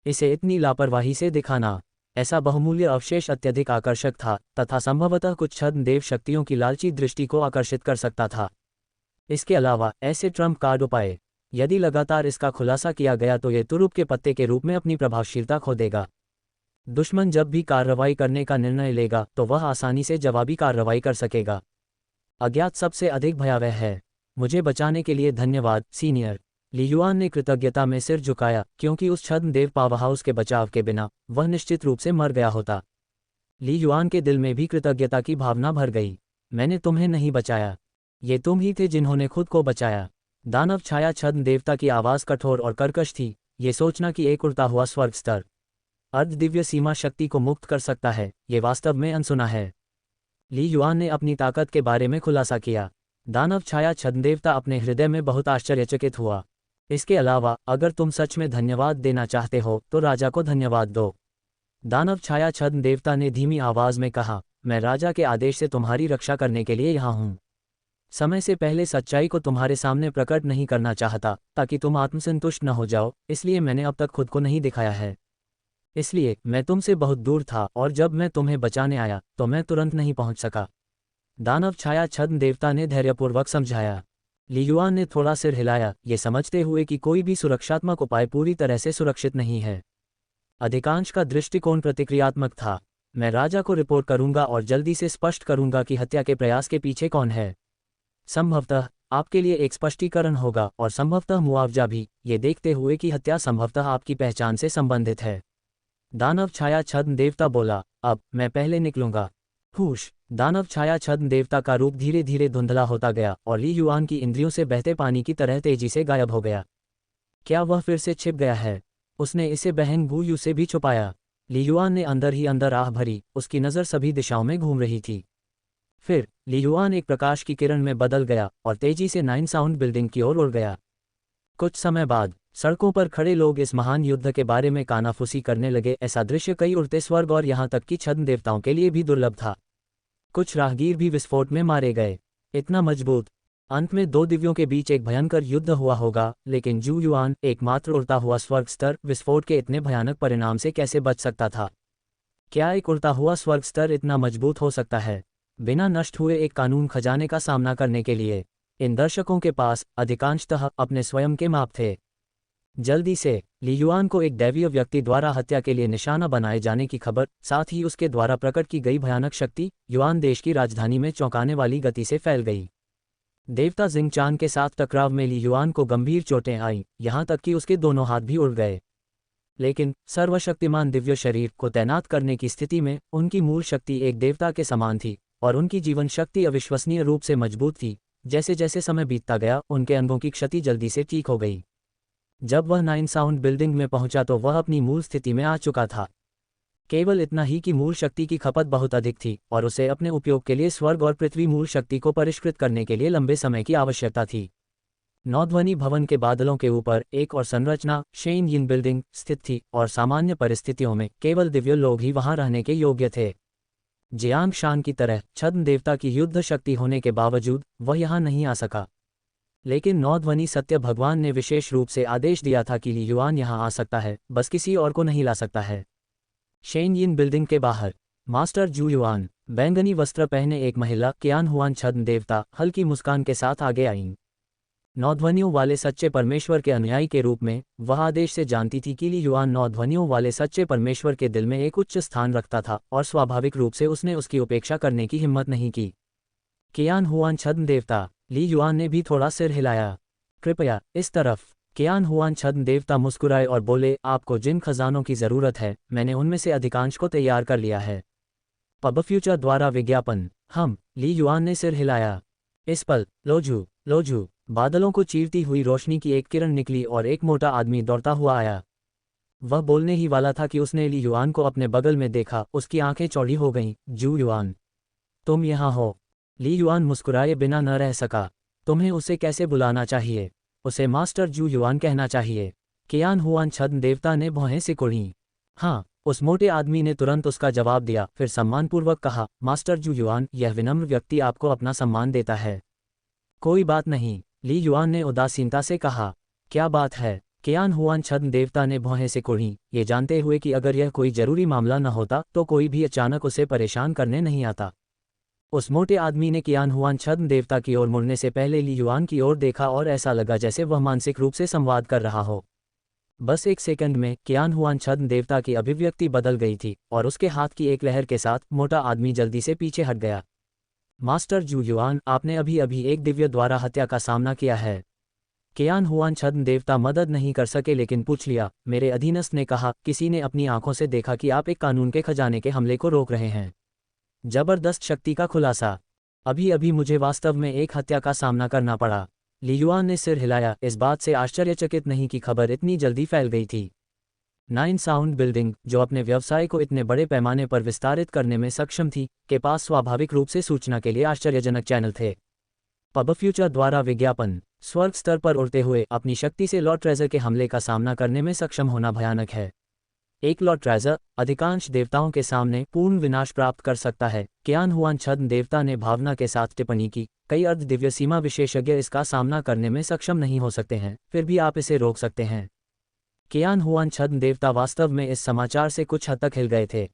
इसे इतनी लापरवाही से दिखाना, ऐसा बहुमूल्य अवशेष अत्यधिक आकर्षक था तथा संभवतः कुछ छद्मदेव शक्तियों की लालची दृष्टि को आकर्षित कर सकता था। इसके अलावा ऐसे ट्रम्प कार्ड उपाय, यदि लगातार इसका खुलासा किया गया तो ये तुरुप के पत्ते के रूप में अपनी प्रभावशीलता खो देगा। दुश्मन जब भी कार्रवाई करने का निर्णय लेगा तो वह आसानी से जवाबी कार्रवाई कर सकेगा। अज्ञात सबसे अधिक भयावह है। मुझे बचाने के लिए धन्यवाद, सीनियर। ली युआन ने कृतज्ञता में सिर झुकाया, क्योंकि उस छद्मदेव पावरहाउस के बचाव के बिना वह निश्चित रूप से मर गया होता। ली युआन के दिल में भी कृतज्ञता की भावना भर गई। मैंने तुम्हें नहीं बचाया, ये तुम ही थे जिन्होंने खुद को बचाया। दानव छाया छद्म देवता की आवाज़ कठोर और कर्कश थी। ये सोचना कि एक उड़ता हुआ स्वर्ग स्तर अर्ध दिव्य सीमा शक्ति को मुक्त कर सकता है, ये वास्तव में अनसुना है। ली युआन ने अपनी ताकत के बारे में खुलासा किया। दानव छाया छद्मदेवता अपने हृदय में बहुत आश्चर्यचकित हुआ। इसके अलावा अगर तुम सच में धन्यवाद देना चाहते हो तो राजा को धन्यवाद दो। दानव छाया छद्मदेवता ने धीमी आवाज में कहा, मैं राजा के आदेश से तुम्हारी रक्षा करने के लिए यहाँ हूँ। समय से पहले सच्चाई को तुम्हारे सामने प्रकट नहीं करना चाहता ताकि तुम आत्मसंतुष्ट न हो जाओ, इसलिए मैंने अब तक खुद को नहीं दिखाया है। इसलिए मैं तुमसे बहुत दूर था और जब मैं तुम्हें बचाने आया तो मैं तुरंत नहीं पहुंच सका। दानव छाया छद्म देवता ने धैर्यपूर्वक समझाया। ली युआन ने थोड़ा सिर हिलाया, ये समझते हुए कि कोई भी सुरक्षात्मक उपाय पूरी तरह से सुरक्षित नहीं है। अधिकांश का दृष्टिकोण प्रतिक्रियात्मक था। मैं राजा को रिपोर्ट करूंगा और जल्दी से स्पष्ट करूंगा कि हत्या के प्रयास के पीछे कौन है। संभवतः आपके लिए एक स्पष्टीकरण होगा और संभवतः मुआवजा भी, ये देखते हुए कि हत्या संभवतः आपकी पहचान से संबंधित है। दानव छाया छद्म देवता बोला, अब मैं पहले निकलूंगा। हुश। दानव छाया छद्म देवता का रूप धीरे धीरे धुंधला होता गया और ली युआन की इंद्रियों से बहते पानी की तरह तेजी से गायब हो गया। क्या वह फिर से छिप गया है? उसने इसे बहन गू यू से भी छुपाया। ली युआन ने अंदर ही अंदर आह भरी, उसकी नज़र सभी दिशाओं में घूम रही थी। फिर ली युआन एक प्रकाश की किरण में बदल गया और तेजी से 9 साउंड बिल्डिंग की ओर उड़ गया। कुछ समय बाद सड़कों पर खड़े लोग इस महान युद्ध के बारे में कानाफूसी करने लगे। ऐसा दृश्य कई उड़ते स्वर्ग और यहाँ तक कि छद्म देवताओं के लिए भी दुर्लभ था। कुछ राहगीर भी विस्फोट में मारे गए। इतना मजबूत। अंत में दो दिव्यों के बीच एक भयंकर युद्ध हुआ होगा, लेकिन जू युआन, एकमात्र उड़ता हुआ स्वर्ग स्तर, विस्फोट के इतने भयानक परिणाम से कैसे बच सकता था? क्या एक उड़ता हुआ स्वर्ग स्तर इतना मजबूत हो सकता है, बिना नष्ट हुए एक कानून खजाने का सामना करने के लिए? इन दर्शकों के पास अधिकांशतः अपने स्वयं के माप थे। जल्दी से ली युआन को एक दैवीय व्यक्ति द्वारा हत्या के लिए निशाना बनाए जाने की खबर, साथ ही उसके द्वारा प्रकट की गई भयानक शक्ति, युआन देश की राजधानी में चौंकाने वाली गति से फैल गई। देवता जिंग चान के साथ टकराव में ली युआन को गंभीर चोटें आईं, यहाँ तक कि उसके दोनों हाथ भी उड़ गए। लेकिन सर्वशक्तिमान दिव्य शरीर को तैनात करने की स्थिति में उनकी मूल शक्ति एक देवता के समान थी और उनकी जीवन शक्ति अविश्वसनीय रूप से मजबूत थी। जैसे जैसे समय बीतता गया, उनके अंगों की क्षति जल्दी से ठीक हो गई। जब वह 9 साउंड बिल्डिंग में पहुंचा तो वह अपनी मूल स्थिति में आ चुका था। केवल इतना ही कि मूल शक्ति की खपत बहुत अधिक थी और उसे अपने उपयोग के लिए स्वर्ग और पृथ्वी मूल शक्ति को परिष्कृत करने के लिए लंबे समय की आवश्यकता थी। नौध्वनि भवन के बादलों के ऊपर एक और संरचना, शेन यिन बिल्डिंग, स्थित थी और सामान्य परिस्थितियों में केवल दिव्य लोग ही वहां रहने के योग्य थे। जियांग शान की तरह छद्म देवता की युद्ध शक्ति होने के बावजूद वह यहाँ नहीं आ सका। लेकिन नौध्वनि सत्य भगवान ने विशेष रूप से आदेश दिया था कि ली युआन यहाँ आ सकता है, बस किसी और को नहीं ला सकता है। शेन यिन बिल्डिंग के बाहर मास्टर जू युआन, बैंगनी वस्त्र पहने एक महिला कियान हुआन छद्म देवता, हल्की मुस्कान के साथ आगे आईं। नौध्वनियों वाले सच्चे परमेश्वर के अनुयायी के रूप में वह आदेश से जानती थी कि ली युआन नौध्वनियों वाले सच्चे परमेश्वर के दिल में एक उच्च स्थान रखता था और स्वाभाविक रूप से उसने उसकी उपेक्षा करने की हिम्मत नहीं की। कियान हुआन छद्म देवता, ली युआन ने भी थोड़ा सिर हिलाया। कृपया इस तरफ। कियान हुआन छद्म देवता मुस्कुराए और बोले, आपको जिन खजानों की जरूरत है, मैंने उनमें से अधिकांश को तैयार कर लिया है। पब फ्यूचर द्वारा विज्ञापन। ली युआन ने सिर हिलाया। इस पल लोजू लोजू बादलों को चीरती हुई रोशनी की एक किरण निकली और एक मोटा आदमी दौड़ता हुआ आया। वह बोलने ही वाला था कि उसने ली युआन को अपने बगल में देखा। उसकी आंखें चौड़ी हो गईं। जू युआन, तुम यहाँ हो। ली युआन मुस्कुराए बिना न रह सका। तुम्हें उसे कैसे बुलाना चाहिए? उसे मास्टर जू युआन कहना चाहिए। कियान हुआन छद्म देवता ने भौहें सिकुड़ीं। हाँ, उस मोटे आदमी ने तुरंत उसका जवाब दिया, फिर सम्मानपूर्वक कहा, मास्टर जू युआन, यह विनम्र व्यक्ति आपको अपना सम्मान देता है। कोई बात नहीं, ली युआन ने उदासीनता से कहा। क्या बात है? कियान हुआन छद्म देवता ने भौहें सिकुड़ीं, ये जानते हुए कि अगर यह कोई जरूरी मामला न होता तो कोई भी अचानक उसे परेशान करने नहीं आता। उस मोटे आदमी ने कियान हुआन छद्म देवता की ओर मुड़ने से पहले ली युआन की ओर देखा और ऐसा लगा जैसे वह मानसिक रूप से संवाद कर रहा हो। बस एक सेकंड में कियान हुआन छद्म देवता की अभिव्यक्ति बदल गई थी और उसके हाथ की एक लहर के साथ मोटा आदमी जल्दी से पीछे हट गया। मास्टर जू युआन, आपने अभी अभी एक दिव्य द्वारा हत्या का सामना किया है। कियान हुआन छद्म देवता मदद नहीं कर सके लेकिन पूछ लिया। मेरे अधीनस्थ ने कहा, किसी ने अपनी आंखों से देखा कि आप एक कानून के खजाने के हमले को रोक रहे हैं। जबरदस्त शक्ति का खुलासा। अभी अभी मुझे वास्तव में एक हत्या का सामना करना पड़ा। ली युआन ने सिर हिलाया, इस बात से आश्चर्यचकित नहीं कि खबर इतनी जल्दी फैल गई थी। 9 साउंड बिल्डिंग, जो अपने व्यवसाय को इतने बड़े पैमाने पर विस्तारित करने में सक्षम थी, के पास स्वाभाविक रूप से सूचना के लिए आश्चर्यजनक चैनल थे। पब फ्यूचर द्वारा विज्ञापन। स्वर्ग स्तर पर उड़ते हुए अपनी शक्ति से लॉर्ड ट्रेजर के हमले का सामना करने में सक्षम होना भयानक है। एक लॉर्ड ट्रेजर अधिकांश देवताओं के सामने पूर्ण विनाश प्राप्त कर सकता है। कियान हुआन छद्म देवता ने भावना के साथ टिप्पणी की, कई अर्ध दिव्य सीमा विशेषज्ञ इसका सामना करने में सक्षम नहीं हो सकते हैं, फिर भी आप इसे रोक सकते हैं। कियान हुआन छद्म देवता वास्तव में इस समाचार से कुछ हद तक हिल गए थे।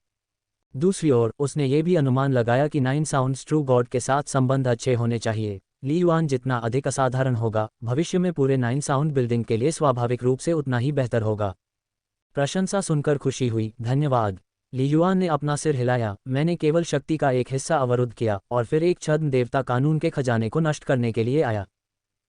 दूसरी ओर उसने ये भी अनुमान लगाया कि 9 साउंड्स ट्रू गॉड के साथ संबंध अच्छे होने चाहिए। ली युआन जितना अधिक असाधारण होगा, भविष्य में पूरे 9 साउंड बिल्डिंग के लिए स्वाभाविक रूप से उतना ही बेहतर होगा। प्रशंसा सुनकर खुशी हुई। धन्यवाद। ली युआन ने अपना सिर हिलाया। मैंने केवल शक्ति का एक हिस्सा अवरुद्ध किया और फिर एक छद्म देवता कानून के खजाने को नष्ट करने के लिए आया।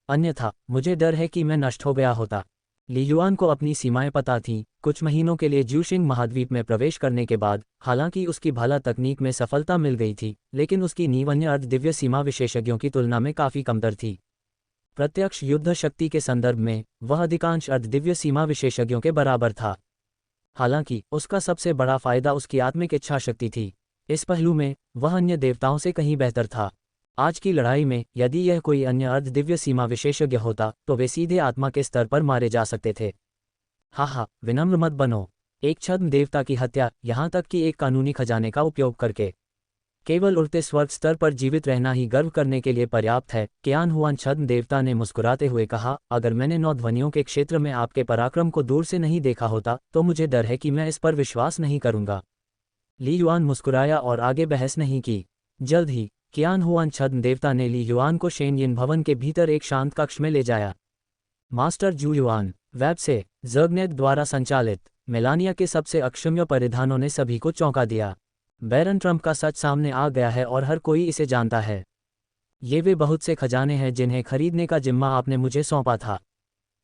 अन्यथा मुझे डर है कि मैं नष्ट हो गया होता। ली युआन को अपनी सीमाएं पता थीं। कुछ महीनों के लिए ज्यूशिंग महाद्वीप में प्रवेश करने के बाद, हालांकि उसकी भाला तकनीक में सफलता मिल गई थी, लेकिन उसकी नींव अन्य अर्ध दिव्य सीमा विशेषज्ञों की तुलना में काफ़ी कमतर थी। प्रत्यक्ष युद्ध शक्ति के संदर्भ में वह अधिकांश अर्ध दिव्य सीमा विशेषज्ञों के बराबर था। हालांकि उसका सबसे बड़ा फायदा उसकी आत्मिक इच्छा शक्ति थी। इस पहलू में वह अन्य देवताओं से कहीं बेहतर था। आज की लड़ाई में यदि यह कोई अन्य अर्ध दिव्य सीमा विशेषज्ञ होता तो वे सीधे आत्मा के स्तर पर मारे जा सकते थे। हा, विनम्र मत बनो। एक छद्म देवता की हत्या, यहाँ तक कि एक कानूनी खजाने का उपयोग करके, केवल उड़ते स्वर्ग स्तर पर जीवित रहना ही गर्व करने के लिए पर्याप्त है। कियान हुआन छद्म देवता ने मुस्कुराते हुए कहा, अगर मैंने 9 ध्वनियों के क्षेत्र में आपके पराक्रम को दूर से नहीं देखा होता तो मुझे डर है कि मैं इस पर विश्वास नहीं करूंगा। ली युआन मुस्कुराया और आगे बहस नहीं की। जल्द ही कियान हुआन छद्म देवता ने ली युआन को शेनयिन भवन के भीतर एक शांत कक्ष में ले जाया। मास्टर जू युआन, वेब से ज़र्गनेट द्वारा संचालित मेलानिया के सबसे अक्षम्य परिधानों ने सभी को चौंका दिया। बैरन ट्रम्प का सच सामने आ गया है और हर कोई इसे जानता है। ये वे बहुत से खजाने हैं जिन्हें खरीदने का जिम्मा आपने मुझे सौंपा था।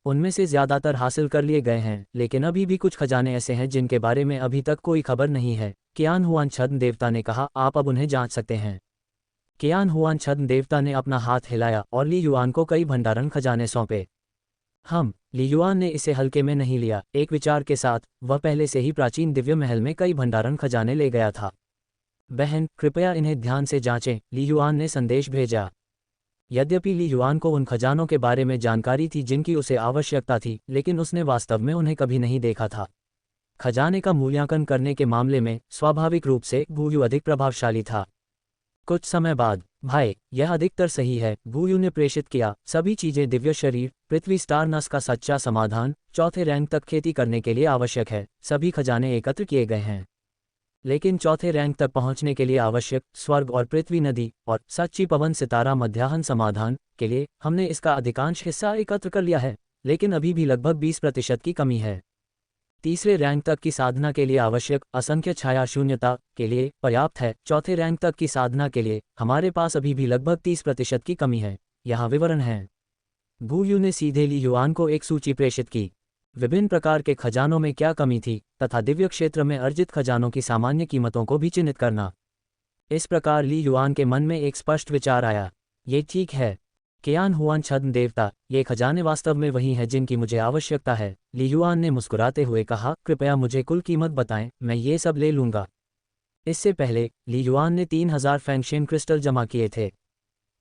उनमें से ज़्यादातर हासिल कर लिए गए हैं, लेकिन अभी भी कुछ खजाने ऐसे हैं जिनके बारे में अभी तक कोई खबर नहीं है। कियान हुआन छद्म देवता ने कहा, आप अब उन्हें जांच सकते हैं। कियान हुआन छद्म देवता ने अपना हाथ हिलाया और ली युआन को कई भंडारण खजाने सौंपे। ली युआन ने इसे हल्के में नहीं लिया। एक विचार के साथ वह पहले से ही प्राचीन दिव्य महल में कई भंडारण खजाने ले गया था। बहन, कृपया इन्हें ध्यान से जांचें, ली युआन ने संदेश भेजा। यद्यपि ली युआन को उन खजानों के बारे में जानकारी थी जिनकी उसे आवश्यकता थी, लेकिन उसने वास्तव में उन्हें कभी नहीं देखा था। खजाने का मूल्यांकन करने के मामले में स्वाभाविक रूप से गुयू अधिक प्रभावशाली था। कुछ समय बाद, भाई, यह अधिकतर सही है, गुयू ने प्रेषित किया। सभी चीजें दिव्य शरीर, पृथ्वी स्टार नस का सच्चा समाधान, चौथे रैंक तक खेती करने के लिए आवश्यक है। सभी खजाने एकत्र किए गए हैं, लेकिन चौथे रैंक तक पहुंचने के लिए आवश्यक स्वर्ग और पृथ्वी नदी और सच्ची पवन सितारा मध्याह्न समाधान के लिए हमने इसका अधिकांश हिस्सा एकत्र कर लिया है, लेकिन अभी भी लगभग 20% की कमी है। तीसरे रैंक तक की साधना के लिए आवश्यक असंख्य छाया शून्यता के लिए पर्याप्त है। चौथे रैंक तक की साधना के लिए हमारे पास अभी भी लगभग 30% की कमी है। यहाँ विवरण है। गुयू ने सीधे ली युआन को एक सूची प्रेषित की। विभिन्न प्रकार के खजानों में क्या कमी थी तथा दिव्य क्षेत्र में अर्जित खजानों की सामान्य कीमतों को भी चिन्हित करना। इस प्रकार ली युआन के मन में एक स्पष्ट विचार आया। ये ठीक है। कियान हुआन छद्म देवता, ये खजाने वास्तव में वही हैं जिनकी मुझे आवश्यकता है, ली युआन ने मुस्कुराते हुए कहा। कृपया मुझे कुल कीमत बताएं, मैं ये सब ले लूंगा। इससे पहले ली युआन ने 3000 फैंगशेन क्रिस्टल जमा किए थे।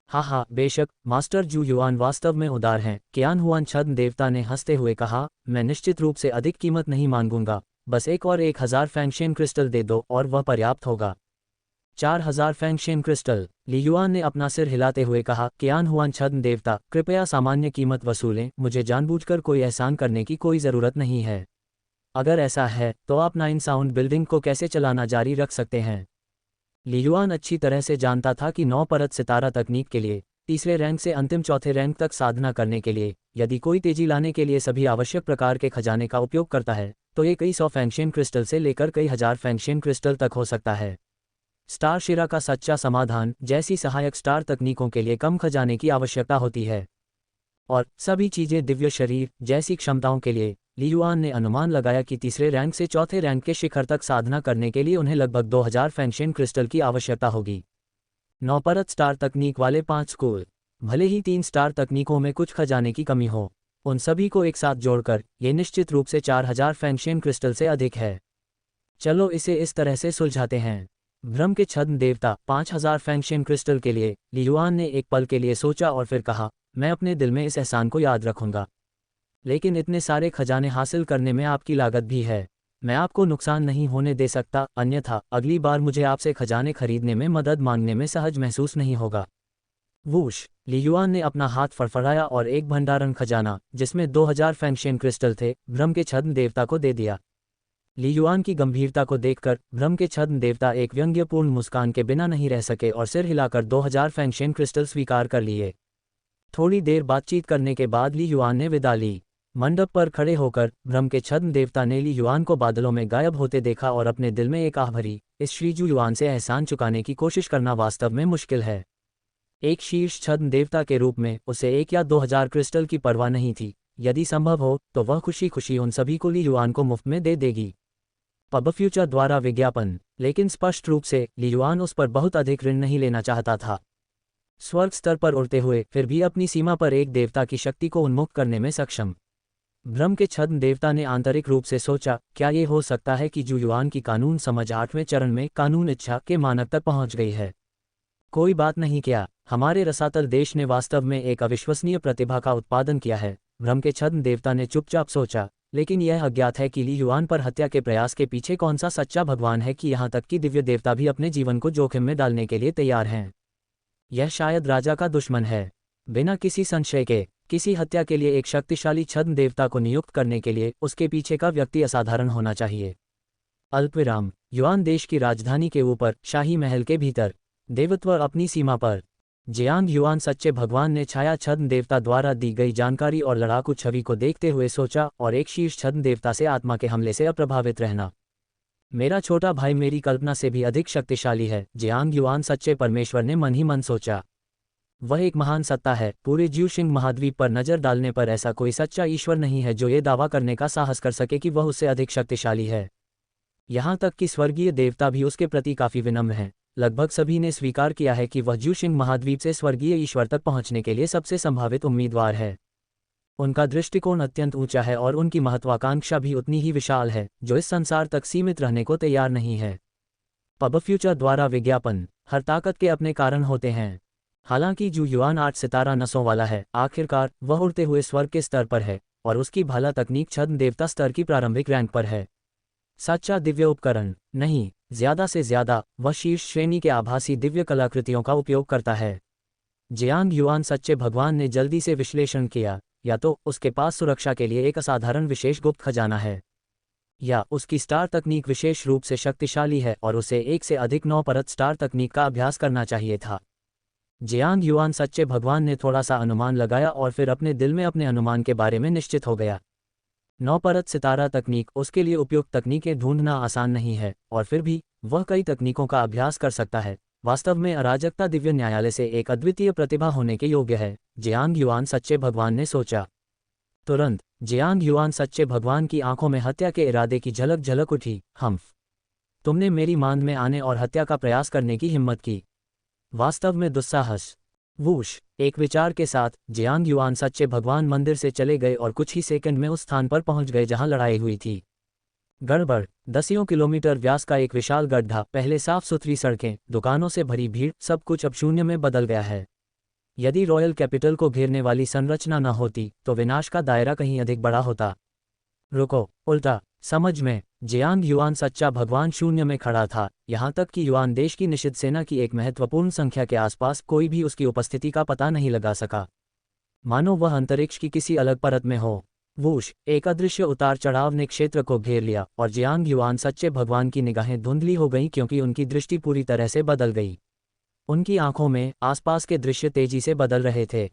हाँ, बेशक मास्टर जू युआन वास्तव में उदार हैं, कियान हुआन छद्म देवता ने हंसते हुए कहा। मैं निश्चित रूप से अधिक कीमत नहीं मांगूंगा, बस एक और 1000 फैंगशेन क्रिस्टल दे दो और वह पर्याप्त होगा। 4000 फैंगशेन क्रिस्टल, ली युआन ने अपना सिर हिलाते हुए कहा। कियान हुआन छद्म देवता, कृपया सामान्य कीमत वसूलें, मुझे जानबूझकर कोई एहसान करने की कोई ज़रूरत नहीं है। अगर ऐसा है तो आप 9 साउंड बिल्डिंग को कैसे चलाना जारी रख सकते हैं? ली युआन अच्छी तरह से जानता था कि 9 परत सितारा तकनीक के लिए, तीसरे रैंक से अंतिम चौथे रैंक तक साधना करने के लिए, यदि कोई तेजी लाने के लिए सभी आवश्यक प्रकार के खजाने का उपयोग करता है, तो ये कई 100 फैंगशेन क्रिस्टल से लेकर कई हजार फैंगशेन क्रिस्टल तक हो सकता है। स्टार शिरा का सच्चा समाधान, जैसी सहायक स्टार तकनीकों के लिए कम खजाने की आवश्यकता होती है, और सभी चीज़ें दिव्य शरीर जैसी क्षमताओं के लिए, ली युआन ने अनुमान लगाया कि तीसरे रैंक से चौथे रैंक के शिखर तक साधना करने के लिए उन्हें लगभग 2000 फैंगशेन क्रिस्टल की आवश्यकता होगी। 9 परत स्टार तकनीक वाले 5 स्कूल, भले ही 3 स्टार तकनीकों में कुछ खजाने की कमी हो, उन सभी को एक साथ जोड़कर ये निश्चित रूप से 4000 फैंगशेन क्रिस्टल से अधिक है। चलो इसे इस तरह से सुलझाते हैं। भ्रम के छद्म देवता, 5000 फैंगशेन क्रिस्टल के लिए, ली युआन ने एक पल के लिए सोचा और फिर कहा। मैं अपने दिल में इस एहसान को याद रखूंगा, लेकिन इतने सारे खजाने हासिल करने में आपकी लागत भी है। मैं आपको नुकसान नहीं होने दे सकता, अन्यथा अगली बार मुझे आपसे खजाने खरीदने में मदद मांगने में सहज महसूस नहीं होगा। वूश, ली युआन ने अपना हाथ फड़फड़ाया और एक भंडारण खजाना, जिसमें 2000 फैंगशेन क्रिस्टल थे, भ्रम के छद्म देवता को दे दिया। ली युआन की गंभीरता को देखकर भ्रम के छद्म देवता एक व्यंग्यपूर्ण मुस्कान के बिना नहीं रह सके और सिर हिलाकर 2000 फैंगशेन क्रिस्टल स्वीकार कर लिए। थोड़ी देर बातचीत करने के बाद ली युआन ने विदा ली। मंडप पर खड़े होकर भ्रम के छद्म देवता ने ली युआन को बादलों में गायब होते देखा और अपने दिल में एक आह भरी। इस श्रीजू युआन से एहसान चुकाने की कोशिश करना वास्तव में मुश्किल है। एक शीर्ष छद्म देवता के रूप में उसे 1 या 2000 क्रिस्टल की परवाह नहीं थी। यदि संभव हो तो वह खुशी खुशी उन सभी को ली युआन को मुफ्त में दे देगी। पब फ्यूचर द्वारा विज्ञापन, लेकिन स्पष्ट रूप से ली युआन उस पर बहुत अधिक ऋण नहीं लेना चाहता था। स्वर्ग स्तर पर उड़ते हुए फिर भी अपनी सीमा पर एक देवता की शक्ति को उन्मुक्त करने में सक्षम भ्रम के छद्म देवता ने आंतरिक रूप से सोचा, क्या ये हो सकता है कि जू युआन की कानून समझ 8वें चरण में कानून इच्छा के मानक तक पहुंच गई है? कोई बात नहीं, क्या हमारे रसातल देश ने वास्तव में एक अविश्वसनीय प्रतिभा का उत्पादन किया है? भ्रम के छद्म देवता ने चुपचाप सोचा, लेकिन यह अज्ञात है कि ली युआन पर हत्या के प्रयास के पीछे कौन सा सच्चा भगवान है कि यहाँ तक कि दिव्य देवता भी अपने जीवन को जोखिम में डालने के लिए तैयार हैं। यह शायद राजा का दुश्मन है। बिना किसी संशय के, किसी हत्या के लिए एक शक्तिशाली छद्म देवता को नियुक्त करने के लिए उसके पीछे का व्यक्ति असाधारण होना चाहिए। अल्पविराम, युआन देश की राजधानी के ऊपर, शाही महल के भीतर, देवत्व अपनी सीमा पर। जियांग युआन सच्चे भगवान ने छाया छद्म देवता द्वारा दी गई जानकारी और लड़ाकू छवि को देखते हुए सोचा, और एक शीर्ष छद्म देवता से आत्मा के हमले से अप्रभावित रहना। मेरा छोटा भाई मेरी कल्पना से भी अधिक शक्तिशाली है, जियांग युआन सच्चे परमेश्वर ने मन ही मन सोचा। वह एक महान सत्ता है। पूरे ज्यूशिंग महाद्वीप पर नजर डालने पर ऐसा कोई सच्चा ईश्वर नहीं है जो ये दावा करने का साहस कर सके कि वह उससे अधिक शक्तिशाली है। यहाँ तक कि स्वर्गीय देवता भी उसके प्रति काफी विनम्र हैं। लगभग सभी ने स्वीकार किया है कि वह ज्यूशिंग महाद्वीप से स्वर्गीय ईश्वर तक पहुंचने के लिए सबसे संभावित उम्मीदवार है। उनका दृष्टिकोण अत्यंत ऊंचा है और उनकी महत्वाकांक्षा भी उतनी ही विशाल है, जो इस संसार तक सीमित रहने को तैयार नहीं है। पब फ्यूचर द्वारा विज्ञापन, हर ताकत के अपने कारण होते हैं। हालांकि जू युआन 8 सितारा नसों वाला है, आखिरकार वह उड़ते हुए स्वर्ग के स्तर पर है, और उसकी भाला तकनीक छद्म देवता स्तर की प्रारंभिक रैंक पर है। सच्चा दिव्य उपकरण नहीं, ज्यादा से ज्यादा वह शीर्ष श्रेणी के आभासी दिव्य कलाकृतियों का उपयोग करता है। जियांग युआन सच्चे भगवान ने जल्दी से विश्लेषण किया, या तो उसके पास सुरक्षा के लिए एक असाधारण विशेष गुप्त खजाना है, या उसकी स्टार तकनीक विशेष रूप से शक्तिशाली है और उसे एक से अधिक 9 परत स्टार तकनीक का अभ्यास करना चाहिए था। जियांग युआन सच्चे भगवान ने थोड़ा सा अनुमान लगाया और फिर अपने दिल में अपने अनुमान के बारे में निश्चित हो गया। 9 परत सितारा तकनीक उसके लिए उपयुक्त तकनीकें ढूंढना आसान नहीं है, और फिर भी वह कई तकनीकों का अभ्यास कर सकता है। वास्तव में अराजकता दिव्य न्यायालय से एक अद्वितीय प्रतिभा होने के योग्य है, जियांग युआन सच्चे भगवान ने सोचा। तुरंत जियांग युआन सच्चे भगवान की आंखों में हत्या के इरादे की झलक झलक उठी। हम्फ, तुमने मेरी मांद में आने और हत्या का प्रयास करने की हिम्मत की। वास्तव में दुस्साहस। वूश, एक विचार के साथ जियांग युआन सच्चे भगवान मंदिर से चले गए और कुछ ही सेकंड में उस स्थान पर पहुंच गए जहां लड़ाई हुई थी। गड़बड़, दसियों किलोमीटर व्यास का एक विशाल गड्ढा, पहले साफ सुथरी सड़कें, दुकानों से भरी भीड़, सब कुछ अब शून्य में बदल गया है। यदि रॉयल कैपिटल को घेरने वाली संरचना न होती तो विनाश का दायरा कहीं अधिक बड़ा होता। रुको, उल्टा, समझ में, जियांग युआन सच्चा भगवान शून्य में खड़ा था, यहाँ तक कि युआन देश की निषिद्ध सेना की एक महत्वपूर्ण संख्या के आसपास कोई भी उसकी उपस्थिति का पता नहीं लगा सका, मानो वह अंतरिक्ष की किसी अलग परत में हो। वूश, एक अदृश्य उतार चढ़ाव ने क्षेत्र को घेर लिया और जियांग युआन सच्चे भगवान की निगाहें धुंधली हो गईं क्योंकि उनकी दृष्टि पूरी तरह से बदल गई। उनकी आंखों में आसपास के दृश्य तेजी से बदल रहे थे।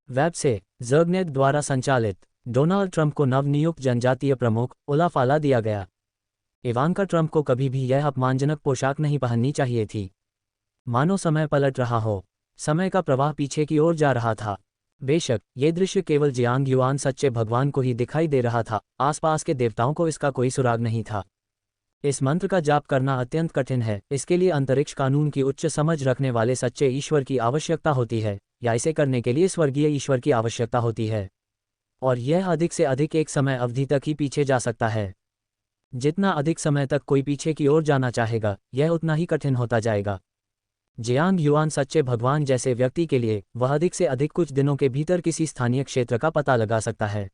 वेब से ज़र्गनेट द्वारा संचालित, डोनाल्ड ट्रंप को नवनियुक्त जनजातीय प्रमुख उलाफाला दिया गया। इवांका ट्रंप को कभी भी यह अपमानजनक पोशाक नहीं पहननी चाहिए थी। मानो समय पलट रहा हो, समय का प्रवाह पीछे की ओर जा रहा था। बेशक ये दृश्य केवल जियांग युआन सच्चे भगवान को ही दिखाई दे रहा था, आसपास के देवताओं को इसका कोई सुराग नहीं था। इस मंत्र का जाप करना अत्यंत कठिन है, इसके लिए अंतरिक्ष कानून की उच्च समझ रखने वाले सच्चे ईश्वर की आवश्यकता होती है, या इसे करने के लिए स्वर्गीय ईश्वर की आवश्यकता होती है। और यह अधिक से अधिक एक समय अवधि तक ही पीछे जा सकता है। जितना अधिक समय तक कोई पीछे की ओर जाना चाहेगा, यह उतना ही कठिन होता जाएगा। जियांग युआन सच्चे भगवान जैसे व्यक्ति के लिए वह अधिक से अधिक कुछ दिनों के भीतर किसी स्थानीय क्षेत्र का पता लगा सकता है,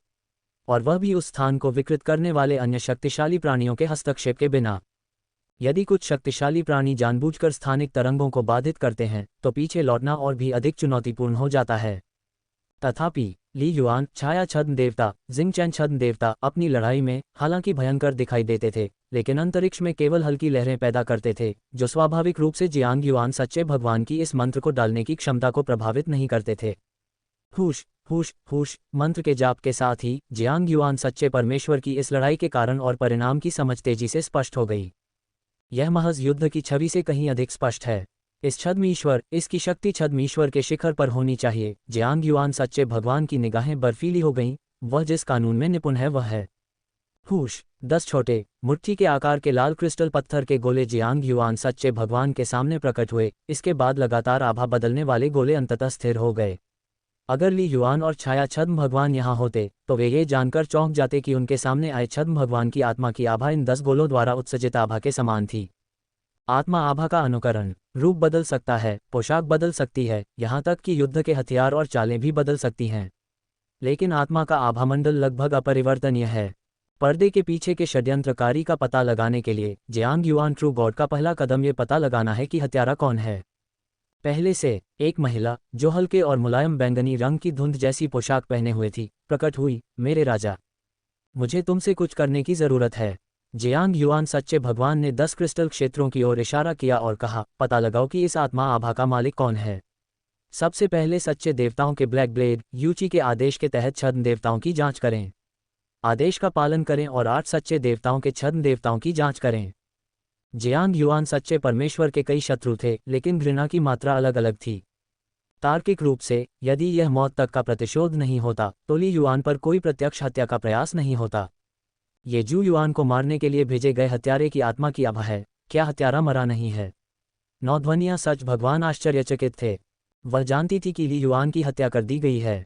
और वह भी उस स्थान को विकृत करने वाले अन्य शक्तिशाली प्राणियों के हस्तक्षेप के बिना। यदि कुछ शक्तिशाली प्राणी जानबूझकर स्थानिक तरंगों को बाधित करते हैं तो पीछे लौटना और भी अधिक चुनौतीपूर्ण हो जाता है। तथापि ली युआन, छाया छद्म देवता, जिंगचैन छद्म देवता, अपनी लड़ाई में हालांकि भयंकर दिखाई देते थे, लेकिन अंतरिक्ष में केवल हल्की लहरें पैदा करते थे, जो स्वाभाविक रूप से जियांग युआन सच्चे भगवान की इस मंत्र को डालने की क्षमता को प्रभावित नहीं करते थे। हुश हुश हुश मंत्र के जाप के साथ ही जियांग युआन सच्चे परमेश्वर की इस लड़ाई के कारण और परिणाम की समझ तेजी से स्पष्ट हो गई। यह महज युद्ध की छवि से कहीं अधिक स्पष्ट है। इस छद्म ईश्वर, इसकी शक्ति छद्म ईश्वर के शिखर पर होनी चाहिए। जियांग युआन सच्चे भगवान की निगाहें बर्फीली हो गईं, वह जिस कानून में निपुण है वह है। हुश, 10 छोटे, मुट्ठी के आकार के लाल क्रिस्टल पत्थर के गोले जियांग युआन सच्चे भगवान के सामने प्रकट हुए। इसके बाद लगातार आभा बदलने वाले गोले अंततः स्थिर हो गए। अगर ली युआन और छाया छद्म भगवान यहाँ होते तो वे ये जानकर चौंक जाते कि उनके सामने आए छद्म भगवान की आत्मा की आभा इन 10 गोलों द्वारा उत्सर्जित आभा के समान थी। आत्मा आभा का अनुकरण, रूप बदल सकता है, पोशाक बदल सकती है, यहाँ तक कि युद्ध के हथियार और चालें भी बदल सकती हैं, लेकिन आत्मा का आभामंडल लगभग अपरिवर्तनीय है। पर्दे के पीछे के षड्यंत्रकारी का पता लगाने के लिए जियांग युआन ट्रू गॉड का पहला कदम ये पता लगाना है कि हत्यारा कौन है। पहले से एक महिला जो हल्के और मुलायम बैंगनी रंग की धुंध जैसी पोशाक पहने हुए थी प्रकट हुई। मेरे राजा, मुझे तुमसे कुछ करने की जरूरत है। जियांग युआन सच्चे भगवान ने 10 क्रिस्टल क्षेत्रों की ओर इशारा किया और कहा, पता लगाओ कि इस आत्मा आभा का मालिक कौन है। सबसे पहले सच्चे देवताओं के ब्लैक ब्लेड यूची के आदेश के तहत छद्म देवताओं की जांच करें। आदेश का पालन करें और 8 सच्चे देवताओं के छद्म देवताओं की जांच करें। जियांग युआन सच्चे परमेश्वर के कई शत्रु थे, लेकिन घृणा की मात्रा अलग अलग थी। तार्किक रूप से यदि यह मौत तक का प्रतिशोध नहीं होता तो ली युआन पर कोई प्रत्यक्ष हत्या का प्रयास नहीं होता। ये जू युआन को मारने के लिए भेजे गए हत्यारे की आत्मा की आभा है। क्या हत्यारा मरा नहीं है? नौध्वनियां सच भगवान आश्चर्यचकित थे। वह जानती थी कि ली युआन की हत्या कर दी गई है।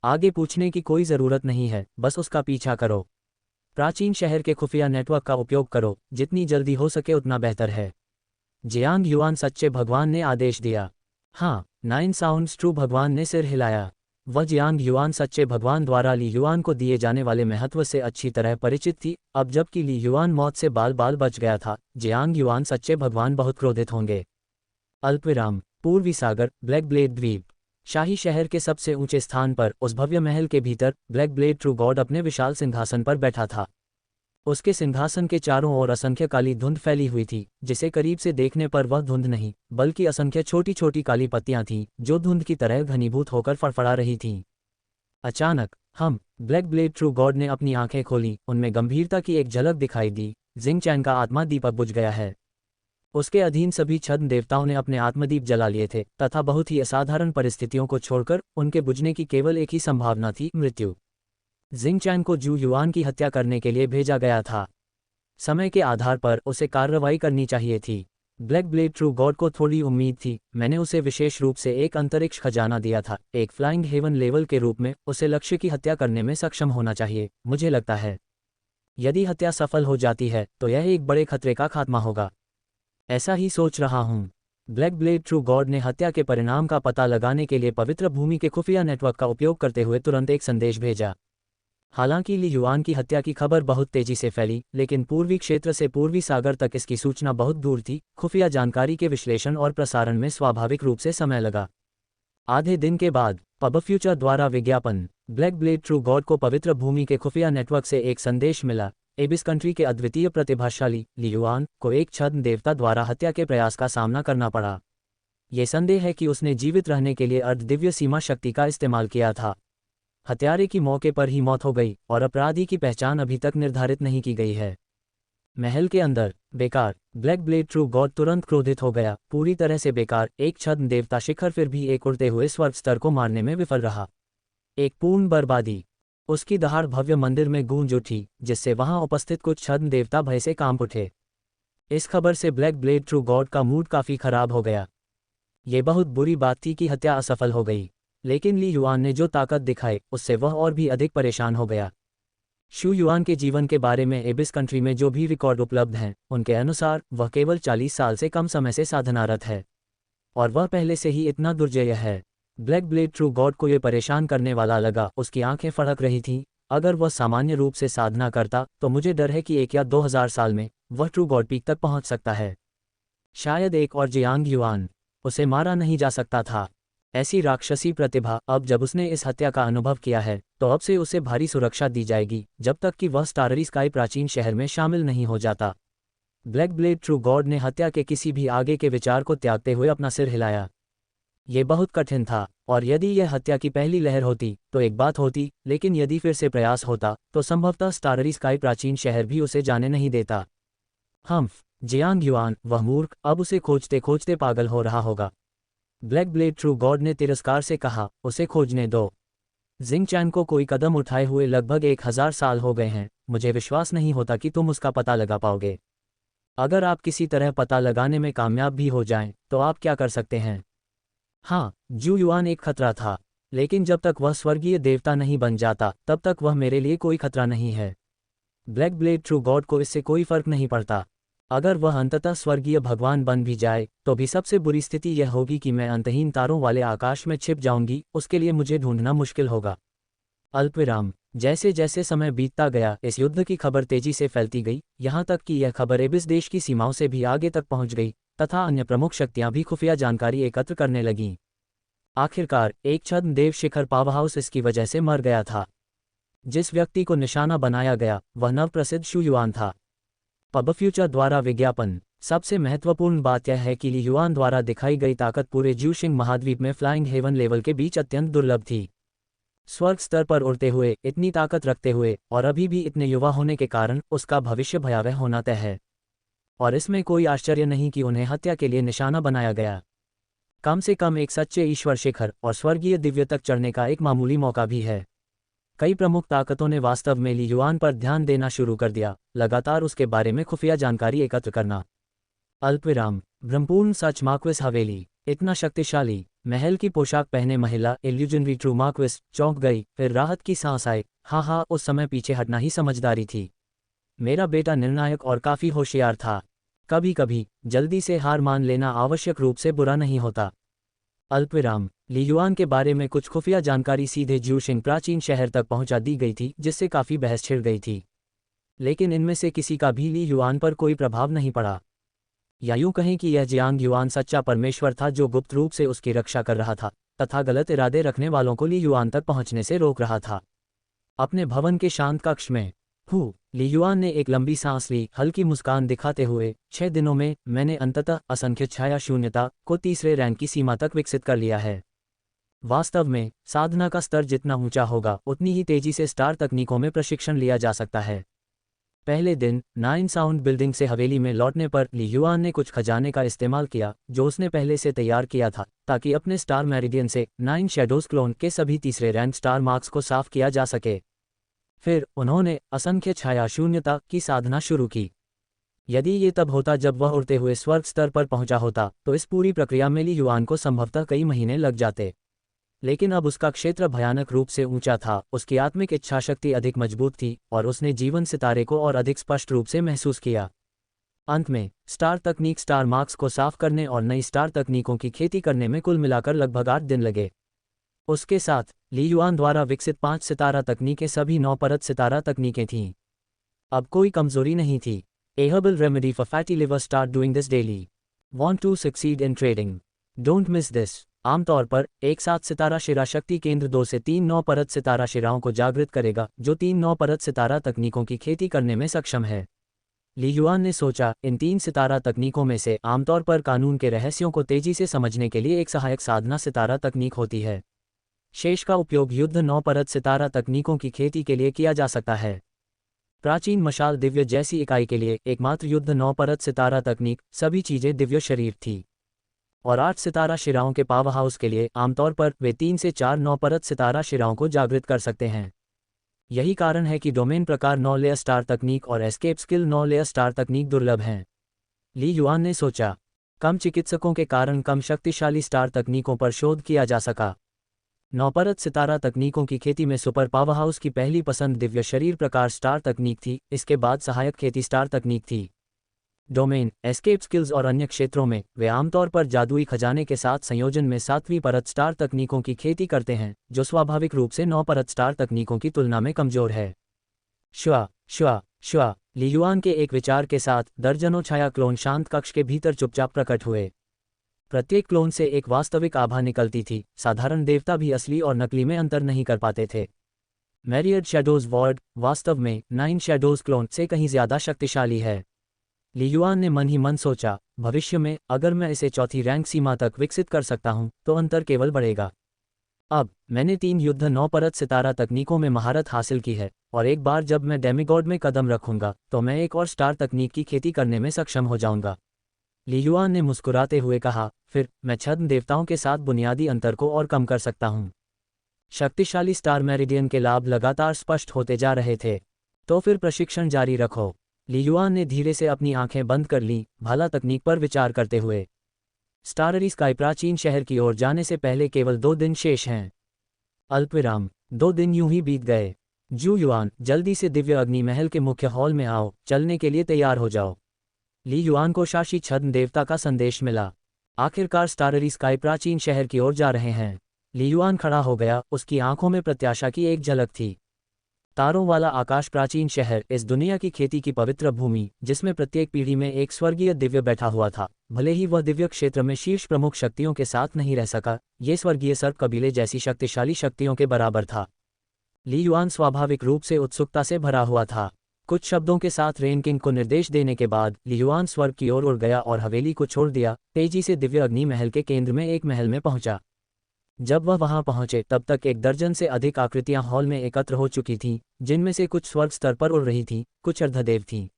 आगे पूछने की कोई ज़रूरत नहीं है, बस उसका पीछा करो। प्राचीन शहर के खुफिया नेटवर्क का उपयोग करो, जितनी जल्दी हो सके उतना बेहतर है। जियांग युआन सच्चे भगवान ने आदेश दिया। हाँ, 9 साउंड्स ट्रू भगवान ने सिर हिलाया। वह जियांग युआन सच्चे भगवान द्वारा ली युआन को दिए जाने वाले महत्व से अच्छी तरह परिचित थी। अब जबकि ली युआन मौत से बाल बाल बच गया था, जियांग युआन सच्चे भगवान बहुत क्रोधित होंगे। अल्पविराम, पूर्वी सागर, ब्लैक ब्लेड द्वीप। शाही शहर के सबसे ऊंचे स्थान पर उस भव्य महल के भीतर ब्लैक ब्लेड ट्रू गॉड अपने विशाल सिंहासन पर बैठा था। उसके सिंहासन के चारों ओर असंख्य काली धुंध फैली हुई थी, जिसे करीब से देखने पर वह धुंध नहीं बल्कि असंख्य छोटी छोटी काली पत्तियां थीं जो धुंध की तरह घनीभूत होकर फड़फड़ा रही थीं। अचानक ब्लैक ब्लेड ट्रू गॉड ने अपनी आंखें खोली। उनमें गंभीरता की एक झलक दिखाई दी। जिंगचैन का आत्मा दीपक बुझ गया है। उसके अधीन सभी छद्म देवताओं ने अपने आत्मदीप जला लिए थे तथा बहुत ही असाधारण परिस्थितियों को छोड़कर उनके बुझने की केवल एक ही संभावना थी, मृत्यु। जिंगचैन को जू युआन की हत्या करने के लिए भेजा गया था। समय के आधार पर उसे कार्रवाई करनी चाहिए थी। ब्लैक ब्लेड ट्रू गॉड को थोड़ी उम्मीद थी, मैंने उसे विशेष रूप से एक अंतरिक्ष खजाना दिया था, एक फ्लाइंग हेवन लेवल के रूप में उसे लक्ष्य की हत्या करने में सक्षम होना चाहिए। मुझे लगता है यदि हत्या सफल हो जाती है तो यह एक बड़े खतरे का खात्मा होगा। ऐसा ही सोच रहा हूँ। ब्लैक ब्लेड ट्रू गॉड ने हत्या के परिणाम का पता लगाने के लिए पवित्र भूमि के खुफिया नेटवर्क का उपयोग करते हुए तुरंत एक संदेश भेजा। हालांकि ली युआन की हत्या की खबर बहुत तेजी से फैली, लेकिन पूर्वी क्षेत्र से पूर्वी सागर तक इसकी सूचना बहुत दूर थी। खुफिया जानकारी के विश्लेषण और प्रसारण में स्वाभाविक रूप से समय लगा। आधे दिन के बाद पब फ्यूचर द्वारा विज्ञापन। ब्लैक ब्लेड ट्रू गॉड को पवित्र भूमि के खुफिया नेटवर्क से एक संदेश मिला। एबिस कंट्री के अद्वितीय प्रतिभाशाली ली युआन को एक छद्म देवता द्वारा हत्या के प्रयास का सामना करना पड़ा। ये संदेह है कि उसने जीवित रहने के लिए अर्धदिव्य सीमा शक्ति का इस्तेमाल किया था। हत्यारे की मौके पर ही मौत हो गई और अपराधी की पहचान अभी तक निर्धारित नहीं की गई है। महल के अंदर बेकार। ब्लैक ब्लेड ट्रू गॉड तुरंत क्रोधित हो गया। पूरी तरह से बेकार। एक छद्म देवता शिखर फिर भी एक उड़ते हुए स्वर्ग स्तर को मारने में विफल रहा। एक पूर्ण बर्बादी। उसकी दहाड़ भव्य मंदिर में गूंज उठी, जिससे वहां उपस्थित कुछ छद्म देवता भय से कांप उठे। इस खबर से ब्लैक ब्लेड ट्रू गॉड का मूड काफी खराब हो गया। ये बहुत बुरी बात थी कि हत्या असफल हो गई, लेकिन ली युआन ने जो ताकत दिखाई उससे वह और भी अधिक परेशान हो गया। शू युआन के जीवन के बारे में एबिस कंट्री में जो भी रिकॉर्ड उपलब्ध हैं, उनके अनुसार वह केवल 40 साल से कम समय से साधनारत है, और वह पहले से ही इतना दुर्जय है। ब्लैक ब्लेड ट्रू गॉड को ये परेशान करने वाला लगा। उसकी आंखें फड़क रही थीं। अगर वह सामान्य रूप से साधना करता तो मुझे डर है कि 1 या 2000 साल में वह ट्रू गॉड पीक तक पहुंच सकता है। शायद एक और जियांग युआन। उसे मारा नहीं जा सकता था। ऐसी राक्षसी प्रतिभा। अब जब उसने इस हत्या का अनुभव किया है तो अब से उसे भारी सुरक्षा दी जाएगी, जब तक कि वह स्टाररी स्काई प्राचीन शहर में शामिल नहीं हो जाता। ब्लैक ब्लेड ट्रू गॉड ने हत्या के किसी भी आगे के विचार को त्यागते हुए अपना सिर हिलाया। ये बहुत कठिन था, और यदि यह हत्या की पहली लहर होती तो एक बात होती, लेकिन यदि फिर से प्रयास होता तो संभवतः स्टाररी स्काई प्राचीन शहर भी उसे जाने नहीं देता। जियांग युआन, वह मूर्ख, अब उसे खोजते खोजते पागल हो रहा होगा। ब्लैक ब्लेड ट्रू गॉड ने तिरस्कार से कहा, उसे खोजने दो। जिंग चैन को कोई कदम उठाए हुए लगभग 1000 साल हो गए हैं। मुझे विश्वास नहीं होता कि तुम उसका पता लगा पाओगे। अगर आप किसी तरह पता लगाने में कामयाब भी हो जाएं, तो आप क्या कर सकते हैं? हाँ, जू युआन एक खतरा था, लेकिन जब तक वह स्वर्गीय देवता नहीं बन जाता तब तक वह मेरे लिए कोई खतरा नहीं है। ब्लैक ब्लेड ट्रू गॉड को इससे कोई फर्क नहीं पड़ता। अगर वह अंततः स्वर्गीय भगवान बन भी जाए तो भी सबसे बुरी स्थिति यह होगी कि मैं अंतहीन तारों वाले आकाश में छिप जाऊंगी। उसके लिए मुझे ढूंढना मुश्किल होगा। अल्पविराम। जैसे जैसे समय बीतता गया, इस युद्ध की खबर तेजी से फैलती गई, यहाँ तक कि यह खबर एबिस देश की सीमाओं से भी आगे तक पहुंच गई, तथा अन्य प्रमुख शक्तियां भी खुफिया जानकारी एकत्र करने लगीं। आखिरकार एक छद्म देव शिखर पावरहाउस इसकी वजह से मर गया था। जिस व्यक्ति को निशाना बनाया गया वह नवप्रसिद्ध शू युआन था। पब फ्यूचर द्वारा विज्ञापन। सबसे महत्वपूर्ण बात यह है कि ली युआन द्वारा दिखाई गई ताकत पूरे ज्यूशिंग महाद्वीप में फ्लाइंग हेवन लेवल के बीच अत्यंत दुर्लभ थी। स्वर्ग स्तर पर उड़ते हुए, इतनी ताकत रखते हुए और अभी भी इतने युवा होने के कारण उसका भविष्य भयावह होना तय है। और इसमें कोई आश्चर्य नहीं कि उन्हें हत्या के लिए निशाना बनाया गया। कम से कम एक सच्चे ईश्वर शिखर और स्वर्गीय दिव्य तक चढ़ने का एक मामूली मौका भी है। कई प्रमुख ताकतों ने वास्तव में ली युआन पर ध्यान देना शुरू कर दिया, लगातार उसके बारे में खुफिया जानकारी एकत्र करना। अल्पविराम। ब्रह्मपूर्ण सच। मार्क्विस हवेली। इतना शक्तिशाली। महल की पोशाक पहने महिला इल्यूजनरी ट्रू मार्क्विस चौंक गई, फिर राहत की सांस आई। हाँ, उस समय पीछे हटना ही समझदारी थी। मेरा बेटा निर्णायक और काफी होशियार था। कभी कभी जल्दी से हार मान लेना आवश्यक रूप से बुरा नहीं होता। अल्पविराम। ली युआन के बारे में कुछ खुफिया जानकारी सीधे ज्यूशिंग प्राचीन शहर तक पहुंचा दी गई थी, जिससे काफी बहस छिड़ गई थी, लेकिन इनमें से किसी का भी ली युआन पर कोई प्रभाव नहीं पड़ा। या यूं कहें कि यह जियांग युआन सच्चा परमेश्वर था जो गुप्त रूप से उसकी रक्षा कर रहा था तथा गलत इरादे रखने वालों को ली युआन तक पहुंचने से रोक रहा था। अपने भवन के शांत कक्ष में ली युआन ने एक लंबी सांस ली, हल्की मुस्कान दिखाते हुए। 6 दिनों में मैंने अंततः असंख्य छाया शून्यता को तीसरे रैंक की सीमा तक विकसित कर लिया है। वास्तव में साधना का स्तर जितना ऊंचा होगा उतनी ही तेजी से स्टार तकनीकों में प्रशिक्षण लिया जा सकता है। पहले दिन 9 साउंड बिल्डिंग से हवेली में लौटने पर ली युआन ने कुछ खजाने का इस्तेमाल किया जो उसने पहले से तैयार किया था, ताकि अपने स्टार मेरिडियन से 9 शैडोज क्लोन के सभी तीसरे रैंक स्टार मार्क्स को साफ किया जा सके। फिर उन्होंने असंख्य छाया शून्यता की साधना शुरू की। यदि ये तब होता जब वह उड़ते हुए स्वर्ग स्तर पर पहुंचा होता तो इस पूरी प्रक्रिया में ली युआन को संभवतः कई महीने लग जाते। लेकिन अब उसका क्षेत्र भयानक रूप से ऊंचा था, उसकी आत्मिक इच्छाशक्ति अधिक मजबूत थी और उसने जीवन सितारे को और अधिक स्पष्ट रूप से महसूस किया। अंत में स्टार तकनीक स्टार मार्क्स को साफ करने और नई स्टार तकनीकों की खेती करने में कुल मिलाकर लगभग 8 दिन लगे। उसके साथ ली युआन द्वारा विकसित 5 सितारा तकनीकें सभी 9 परत सितारा तकनीकें थीं। अब कोई कमजोरी नहीं थी। A herbal remedy for fatty liver. Start doing this daily. Want to succeed in trading? Don't miss this. आमतौर पर एक साथ सितारा शिरा शक्ति केंद्र 2 से 3 9 परत सितारा शिराओं को जागृत करेगा जो 3 9 परत सितारा तकनीकों की खेती करने में सक्षम है। ली युआन ने सोचा, इन 3 सितारा तकनीकों में से आमतौर पर कानून के रहस्यों को तेजी से समझने के लिए एक सहायक साधना सितारा तकनीक होती है। शेष का उपयोग युद्ध 9 परत सितारा तकनीकों की खेती के लिए किया जा सकता है। प्राचीन मशाल दिव्य जैसी इकाई के लिए एकमात्र युद्ध 9 परत सितारा तकनीक सभी चीजें दिव्य शरीर थी, और 8 सितारा शिराओं के पावर हाउस के लिए आमतौर पर वे 3 से 4 9 परत सितारा शिराओं को जागृत कर सकते हैं। यही कारण है कि डोमेन प्रकार 9 लेयर स्टार तकनीक और एस्केप स्किल 9 लेयर स्टार तकनीक दुर्लभ हैं। ली युआन ने सोचा, कम चिकित्सकों के कारण कम शक्तिशाली स्टार तकनीकों पर शोध किया जा सका। 9 परत सितारा तकनीकों की खेती में सुपर पावर हाउस की पहली पसंद दिव्य शरीर प्रकार स्टार तकनीक थी, इसके बाद सहायक खेती स्टार तकनीक थी। डोमेन, एस्केप स्किल्स और अन्य क्षेत्रों में वे आमतौर पर जादुई खजाने के साथ संयोजन में 7वीं परत स्टार तकनीकों की खेती करते हैं, जो स्वाभाविक रूप से 9 परत स्टार तकनीकों की तुलना में कमजोर है। श्वा श्वा श्वा ली युआन के एक विचार के साथ दर्जनों छाया क्लोन शांत कक्ष के भीतर चुपचाप प्रकट हुए। प्रत्येक क्लोन से एक वास्तविक आभा निकलती थी। साधारण देवता भी असली और नकली में अंतर नहीं कर पाते थे। मैरियड शैडोज वॉर्ड वास्तव में 9 शैडोज क्लोन से कहीं ज्यादा शक्तिशाली है। ली युआन ने मन ही मन सोचा, भविष्य में अगर मैं इसे चौथी रैंक सीमा तक विकसित कर सकता हूं तो अंतर केवल बढ़ेगा। अब मैंने 3 युद्ध 9 परत सितारा तकनीकों में महारत हासिल की है, और एक बार जब मैं डेमिगॉड में कदम रखूंगा तो मैं एक और स्टार तकनीक की खेती करने में सक्षम हो जाऊंगा। ली युआन ने मुस्कुराते हुए कहा, फिर मैं छद्म देवताओं के साथ बुनियादी अंतर को और कम कर सकता हूं। शक्तिशाली स्टार मेरिडियन के लाभ लगातार स्पष्ट होते जा रहे थे। तो फिर प्रशिक्षण जारी रखो। ली युआन ने धीरे से अपनी आंखें बंद कर लीं, भाला तकनीक पर विचार करते हुए। स्टाररी स्काई प्राचीन शहर की ओर जाने से पहले केवल 2 दिन शेष हैं। अल्पविराम। 2 दिन यूं ही बीत गए। जू युआन, जल्दी से दिव्य अग्नि महल के मुख्य हॉल में आओ, चलने के लिए तैयार हो जाओ। ली युआन को शाशी छद्म देवता का संदेश मिला। आखिरकार स्टाररी स्काई प्राचीन शहर की ओर जा रहे हैं। ली युआन खड़ा हो गया, उसकी आंखों में प्रत्याशा की एक झलक थी। तारों वाला आकाश प्राचीन शहर, इस दुनिया की खेती की पवित्र भूमि, जिसमें प्रत्येक पीढ़ी में एक स्वर्गीय दिव्य बैठा हुआ था। भले ही वह दिव्य क्षेत्र में शीर्ष प्रमुख शक्तियों के साथ नहीं रह सका, ये स्वर्गीय सर्प कबीले जैसी शक्तिशाली शक्तियों के बराबर था। ली युआन स्वाभाविक रूप से उत्सुकता से भरा हुआ था। कुछ शब्दों के साथ रेन किंग को निर्देश देने के बाद ली युआन स्वर्ग की ओर उड़ गया और हवेली को छोड़ दिया। तेजी से दिव्य अग्नि महल के केंद्र में एक महल में पहुंचा। जब वह वहां पहुंचे तब तक एक दर्जन से अधिक आकृतियां हॉल में एकत्र हो चुकी थीं, जिनमें से कुछ स्वर्ग स्तर पर उड़ रही थीं, कुछ अर्धदेव थीं।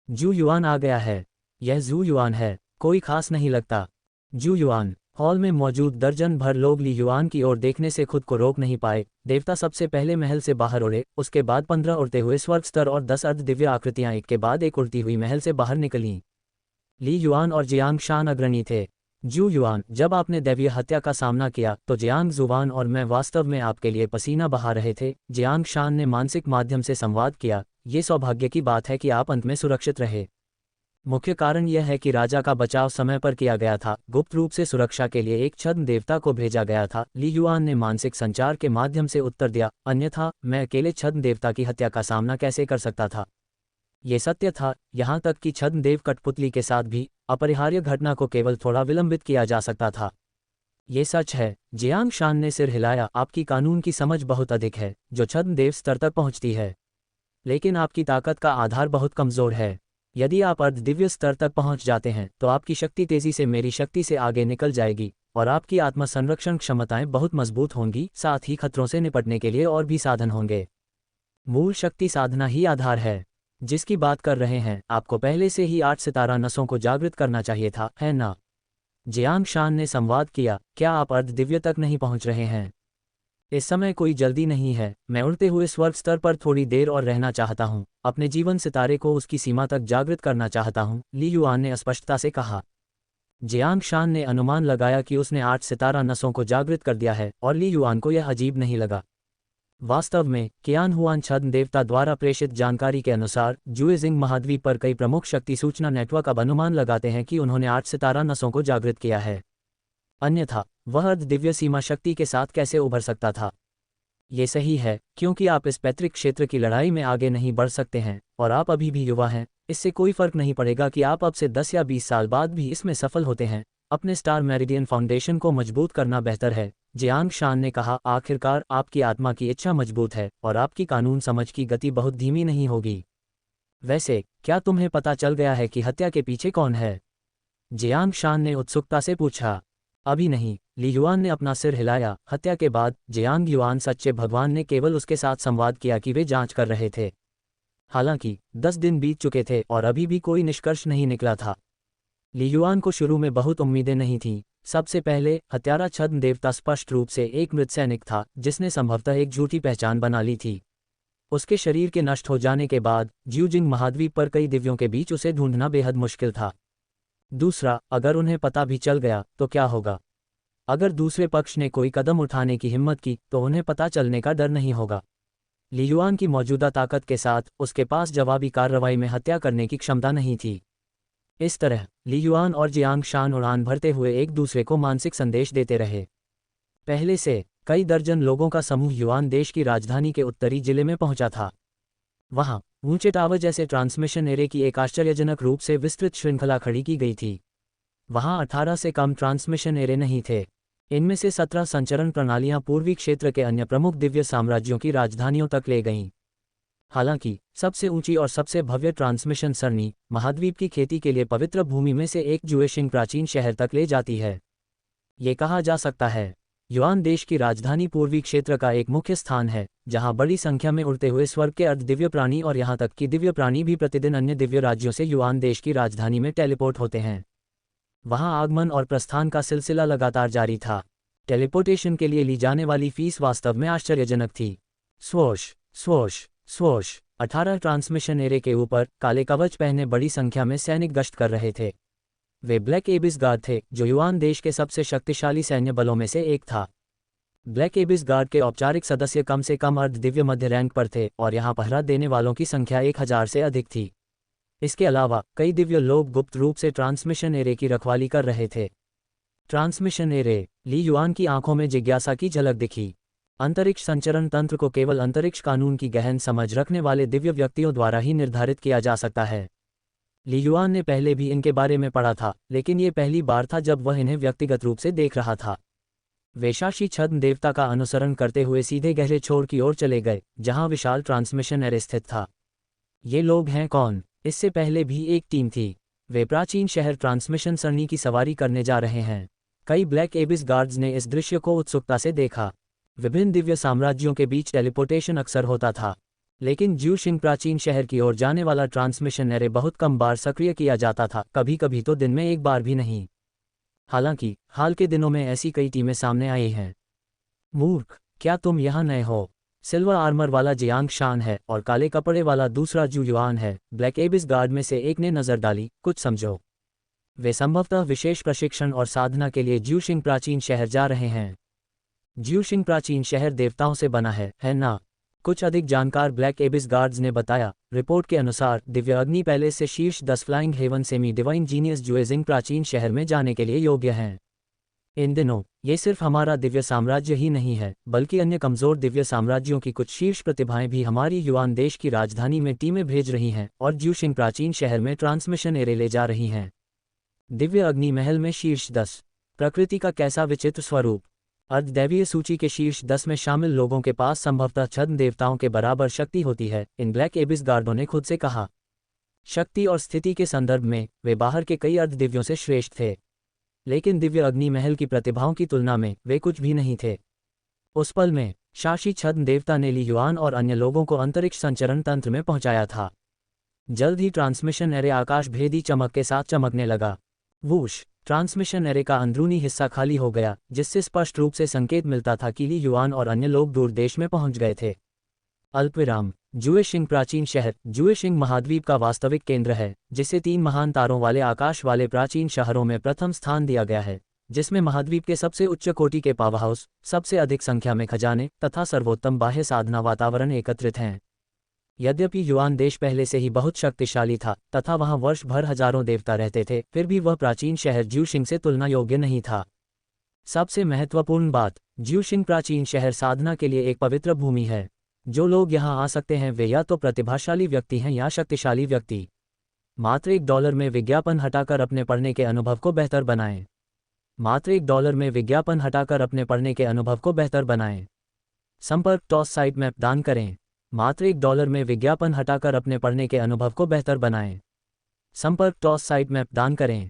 जू युआन आ गया है। यह जू युआन है, कोई खास नहीं लगता। जू युआन। हॉल में मौजूद दर्जन भर लोग ली युआन की ओर देखने से खुद को रोक नहीं पाए। देवता सबसे पहले महल से बाहर उड़े, उसके बाद 15 उड़ते हुए स्वर्ग स्तर और 10 अर्ध दिव्य आकृतियां एक के बाद एक उड़ती हुई महल से बाहर निकलीं। ली युआन और जियांग शान अग्रणी थे। जू युआन, जब आपने दैवीय हत्या का सामना किया तो जियांग जुवान और मैं वास्तव में आपके लिए पसीना बहा रहे थे। जियांग शान ने मानसिक माध्यम से संवाद किया, ये सौभाग्य की बात है कि आप अंत में सुरक्षित रहे। मुख्य कारण यह है कि राजा का बचाव समय पर किया गया था। गुप्त रूप से सुरक्षा के लिए एक छद्म देवता को भेजा गया था। ली युआन ने मानसिक संचार के माध्यम से उत्तर दिया, अन्यथा मैं अकेले छद्म देवता की हत्या का सामना कैसे कर सकता था। ये सत्य था, यहाँ तक कि छद्म देव कठपुतली के साथ भी अपरिहार्य घटना को केवल थोड़ा विलंबित किया जा सकता था। ये सच है। जियांग शान ने सिर हिलाया, आपकी कानून की समझ बहुत अधिक है, जो छद्म देव स्तर तक पहुंचती है, लेकिन आपकी ताकत का आधार बहुत कमजोर है। यदि आप अर्ध दिव्य स्तर तक पहुंच जाते हैं तो आपकी शक्ति तेजी से मेरी शक्ति से आगे निकल जाएगी और आपकी आत्म संरक्षण क्षमताएं बहुत मजबूत होंगी। साथ ही खतरों से निपटने के लिए और भी साधन होंगे। मूल शक्ति साधना ही आधार है जिसकी बात कर रहे हैं। आपको पहले से ही 8 सितारा नसों को जागृत करना चाहिए था, है ना? जियांग शान ने संवाद किया, क्या आप अर्ध दिव्य तक नहीं पहुंच रहे हैं? इस समय कोई जल्दी नहीं है, मैं उड़ते हुए स्वर्ग स्तर पर थोड़ी देर और रहना चाहता हूँ, अपने जीवन सितारे को उसकी सीमा तक जागृत करना चाहता हूँ, ली युआन ने स्पष्टता से कहा। जियांग शान ने अनुमान लगाया कि उसने 8 सितारा नसों को जागृत कर दिया है, और ली युआन को यह अजीब नहीं लगा। वास्तव में कियान हुआन छद्म देवता द्वारा प्रेषित जानकारी के अनुसार जुएजिंग महाद्वीप पर कई प्रमुख शक्ति सूचना नेटवर्क अब अनुमान लगाते हैं कि उन्होंने 8 सितारा नसों को जागृत किया है। अन्यथा वह अर्ध दिव्य सीमा शक्ति के साथ कैसे उभर सकता था? ये सही है, क्योंकि आप इस पैतृक क्षेत्र की लड़ाई में आगे नहीं बढ़ सकते हैं, और आप अभी भी युवा हैं। इससे कोई फर्क नहीं पड़ेगा कि आप अब से 10 या 20 साल बाद भी इसमें सफल होते हैं। अपने स्टार मेरिडियन फाउंडेशन को मजबूत करना बेहतर है, जियांग शान ने कहा। आखिरकार आपकी आत्मा की इच्छा मजबूत है, और आपकी कानून समझ की गति बहुत धीमी नहीं होगी। वैसे क्या तुम्हें पता चल गया है कि हत्या के पीछे कौन है? जियांग शान ने उत्सुकता से पूछा। अभी नहीं, ली युआन ने अपना सिर हिलाया। हत्या के बाद जियांग युआन सच्चे भगवान ने केवल उसके साथ संवाद किया कि वे जांच कर रहे थे। हालांकि 10 दिन बीत चुके थे और अभी भी कोई निष्कर्ष नहीं निकला था। ली युआन को शुरू में बहुत उम्मीदें नहीं थीं। सबसे पहले हत्यारा छद्म देवता स्पष्ट रूप से एक मृत सैनिक था, जिसने संभवतः एक झूठी पहचान बना ली थी। उसके शरीर के नष्ट हो जाने के बाद ज्यूजिंग महाद्वीप पर कई दिव्यों के बीच उसे ढूंढना बेहद मुश्किल था। दूसरा, अगर उन्हें पता भी चल गया तो क्या होगा? अगर दूसरे पक्ष ने कोई कदम उठाने की हिम्मत की तो उन्हें पता चलने का डर नहीं होगा। ली युआन की मौजूदा ताकत के साथ उसके पास जवाबी कार्रवाई में हत्या करने की क्षमता नहीं थी। इस तरह ली युआन और जियांग शान उड़ान भरते हुए एक दूसरे को मानसिक संदेश देते रहे। पहले से कई दर्जन लोगों का समूह युआन देश की राजधानी के उत्तरी जिले में पहुंचा था। वहां ऊंचे टावर जैसे ट्रांसमिशन एरे की एक आश्चर्यजनक रूप से विस्तृत श्रृंखला खड़ी की गई थी। वहां 18 से कम ट्रांसमिशन एरे नहीं थे। इनमें से 17 संचरण प्रणालियां पूर्वी क्षेत्र के अन्य प्रमुख दिव्य साम्राज्यों की राजधानियों तक ले गईं। हालांकि सबसे ऊंची और सबसे भव्य ट्रांसमिशन सरणी महाद्वीप की खेती के लिए पवित्र भूमि में से एक जुएशिंग प्राचीन शहर तक ले जाती है। ये कहा जा सकता है युआन देश की राजधानी पूर्वी क्षेत्र का एक मुख्य स्थान है, जहां बड़ी संख्या में उड़ते हुए स्वर्ग के अर्ध दिव्य प्राणी और यहां तक कि दिव्य प्राणी भी प्रतिदिन अन्य दिव्य राज्यों से युआन देश की राजधानी में टेलीपोर्ट होते हैं। वहां आगमन और प्रस्थान का सिलसिला लगातार जारी था। टेलीपोर्टेशन के लिए ली जाने वाली फीस वास्तव में आश्चर्यजनक थी। Swoosh swoosh swoosh 18 transmission array के ऊपर काले कवच पहने बड़ी संख्या में सैनिक गश्त कर रहे थे। वे ब्लैक एबिस गार्ड थे, जो युआन देश के सबसे शक्तिशाली सैन्य बलों में से एक था। ब्लैक एबिस गार्ड के औपचारिक सदस्य कम से कम अर्ध दिव्य मध्य रैंक पर थे, और यहां पहरा देने वालों की संख्या 1000 से अधिक थी। इसके अलावा कई दिव्य लोग गुप्त रूप से ट्रांसमिशन एरे की रखवाली कर रहे थे। Transmission array. ली युआन की आंखों में जिज्ञासा की झलक दिखी। अंतरिक्ष संचरण तंत्र को केवल अंतरिक्ष कानून की गहन समझ रखने वाले दिव्य व्यक्तियों द्वारा ही निर्धारित किया जा सकता है। ली युआन ने पहले भी इनके बारे में पढ़ा था, लेकिन ये पहली बार था जब वह इन्हें व्यक्तिगत रूप से देख रहा था। वे शाशी छद्म देवता का अनुसरण करते हुए सीधे गहरे छोर की ओर चले गए, जहां विशाल ट्रांसमिशन एरे स्थित था। ये लोग हैं कौन? इससे पहले भी एक टीम थी। वे प्राचीन शहर ट्रांसमिशन सरणी की सवारी करने जा रहे हैं। कई ब्लैक एबिस गार्ड्स ने इस दृश्य को उत्सुकता से देखा। विभिन्न दिव्य साम्राज्यों के बीच टेलीपोर्टेशन अक्सर होता था, लेकिन ज्यूशिंग प्राचीन शहर की ओर जाने वाला ट्रांसमिशन एरे बहुत कम बार सक्रिय किया जाता था, कभी कभी तो दिन में एक बार भी नहीं। हालांकि हाल के दिनों में ऐसी कई टीमें सामने आई हैं। मूर्ख, क्या तुम यहाँ नए हो? सिल्वर आर्मर वाला जियांग शान है और काले कपड़े वाला दूसरा जू युआन है। ब्लैक एबिस गार्ड में से एक ने नजर डाली। कुछ समझो। वे संभवतः विशेष प्रशिक्षण और साधना के लिए ज्यूशिंग प्राचीन शहर जा रहे हैं। ज्यूशिंग प्राचीन शहर देवताओं से बना है ना? कुछ अधिक जानकार ब्लैक एबिस गार्ड्स ने बताया। रिपोर्ट के अनुसार दिव्य अग्नि पैलेस से शीर्ष 10 flying heaven semi divine genius जुएजिंग प्राचीन शहर में जाने के लिए योग्य हैं। इन दिनों ये सिर्फ हमारा दिव्य साम्राज्य ही नहीं है, बल्कि अन्य कमजोर दिव्य साम्राज्यों की कुछ शीर्ष प्रतिभाएं भी हमारी युआन देश की राजधानी में टीमें भेज रही हैं और ज्यूशिंग प्राचीन शहर में ट्रांसमिशन एरे ले जा रही हैं। दिव्य अग्नि महल में शीर्ष 10। प्रकृति का कैसा विचित्र स्वरूप। अर्धदैवीय सूची के शीर्ष 10 में शामिल लोगों के पास संभवतः छद्म देवताओं के बराबर शक्ति होती है, इन ब्लैक एबिस गार्डों ने खुद से कहा। शक्ति और स्थिति के संदर्भ में वे बाहर के कई अर्धदिव्यों से श्रेष्ठ थे, लेकिन दिव्य अग्नि महल की प्रतिभाओं की तुलना में वे कुछ भी नहीं थे। उस पल में शाशी छद्म देवता ने ली युआन और अन्य लोगों को अंतरिक्ष संचरण तंत्र में पहुंचाया था। जल्द ही ट्रांसमिशन एरे आकाश भेदी चमक के साथ चमकने लगा। वूश ट्रांसमिशन एरे का अंदरूनी हिस्सा खाली हो गया, जिससे स्पष्ट रूप से संकेत मिलता था कि ली युआन और अन्य लोग दूर देश में पहुंच गए थे। अल्पविराम। जुएशिंग प्राचीन शहर। जुएशिंग महाद्वीप का वास्तविक केंद्र है, जिसे 3 महान तारों वाले आकाश वाले प्राचीन शहरों में प्रथम स्थान दिया गया है, जिसमें महाद्वीप के सबसे उच्च कोटि के पावर हाउस, सबसे अधिक संख्या में खजाने तथा सर्वोत्तम बाह्य साधना वातावरण एकत्रित हैं। यद्यपि युआन देश पहले से ही बहुत शक्तिशाली था तथा वहां वर्ष भर हजारों देवता रहते थे, फिर भी वह प्राचीन शहर ज्यूशिंग से तुलना योग्य नहीं था। सबसे महत्वपूर्ण बात, ज्यूशिंग प्राचीन शहर साधना के लिए एक पवित्र भूमि है। जो लोग यहाँ आ सकते हैं वे या तो प्रतिभाशाली व्यक्ति हैं या शक्तिशाली व्यक्ति। मात्र $1 में विज्ञापन हटाकर अपने पढ़ने के अनुभव को बेहतर बनाएं। मात्र $1 में विज्ञापन हटाकर अपने पढ़ने के अनुभव को बेहतर बनाएं। संपर्क टॉस साइट मैप दान करें। मात्र $1 में विज्ञापन हटाकर अपने पढ़ने के अनुभव को बेहतर बनाएं। संपर्क टॉस साइट मैप दान करें।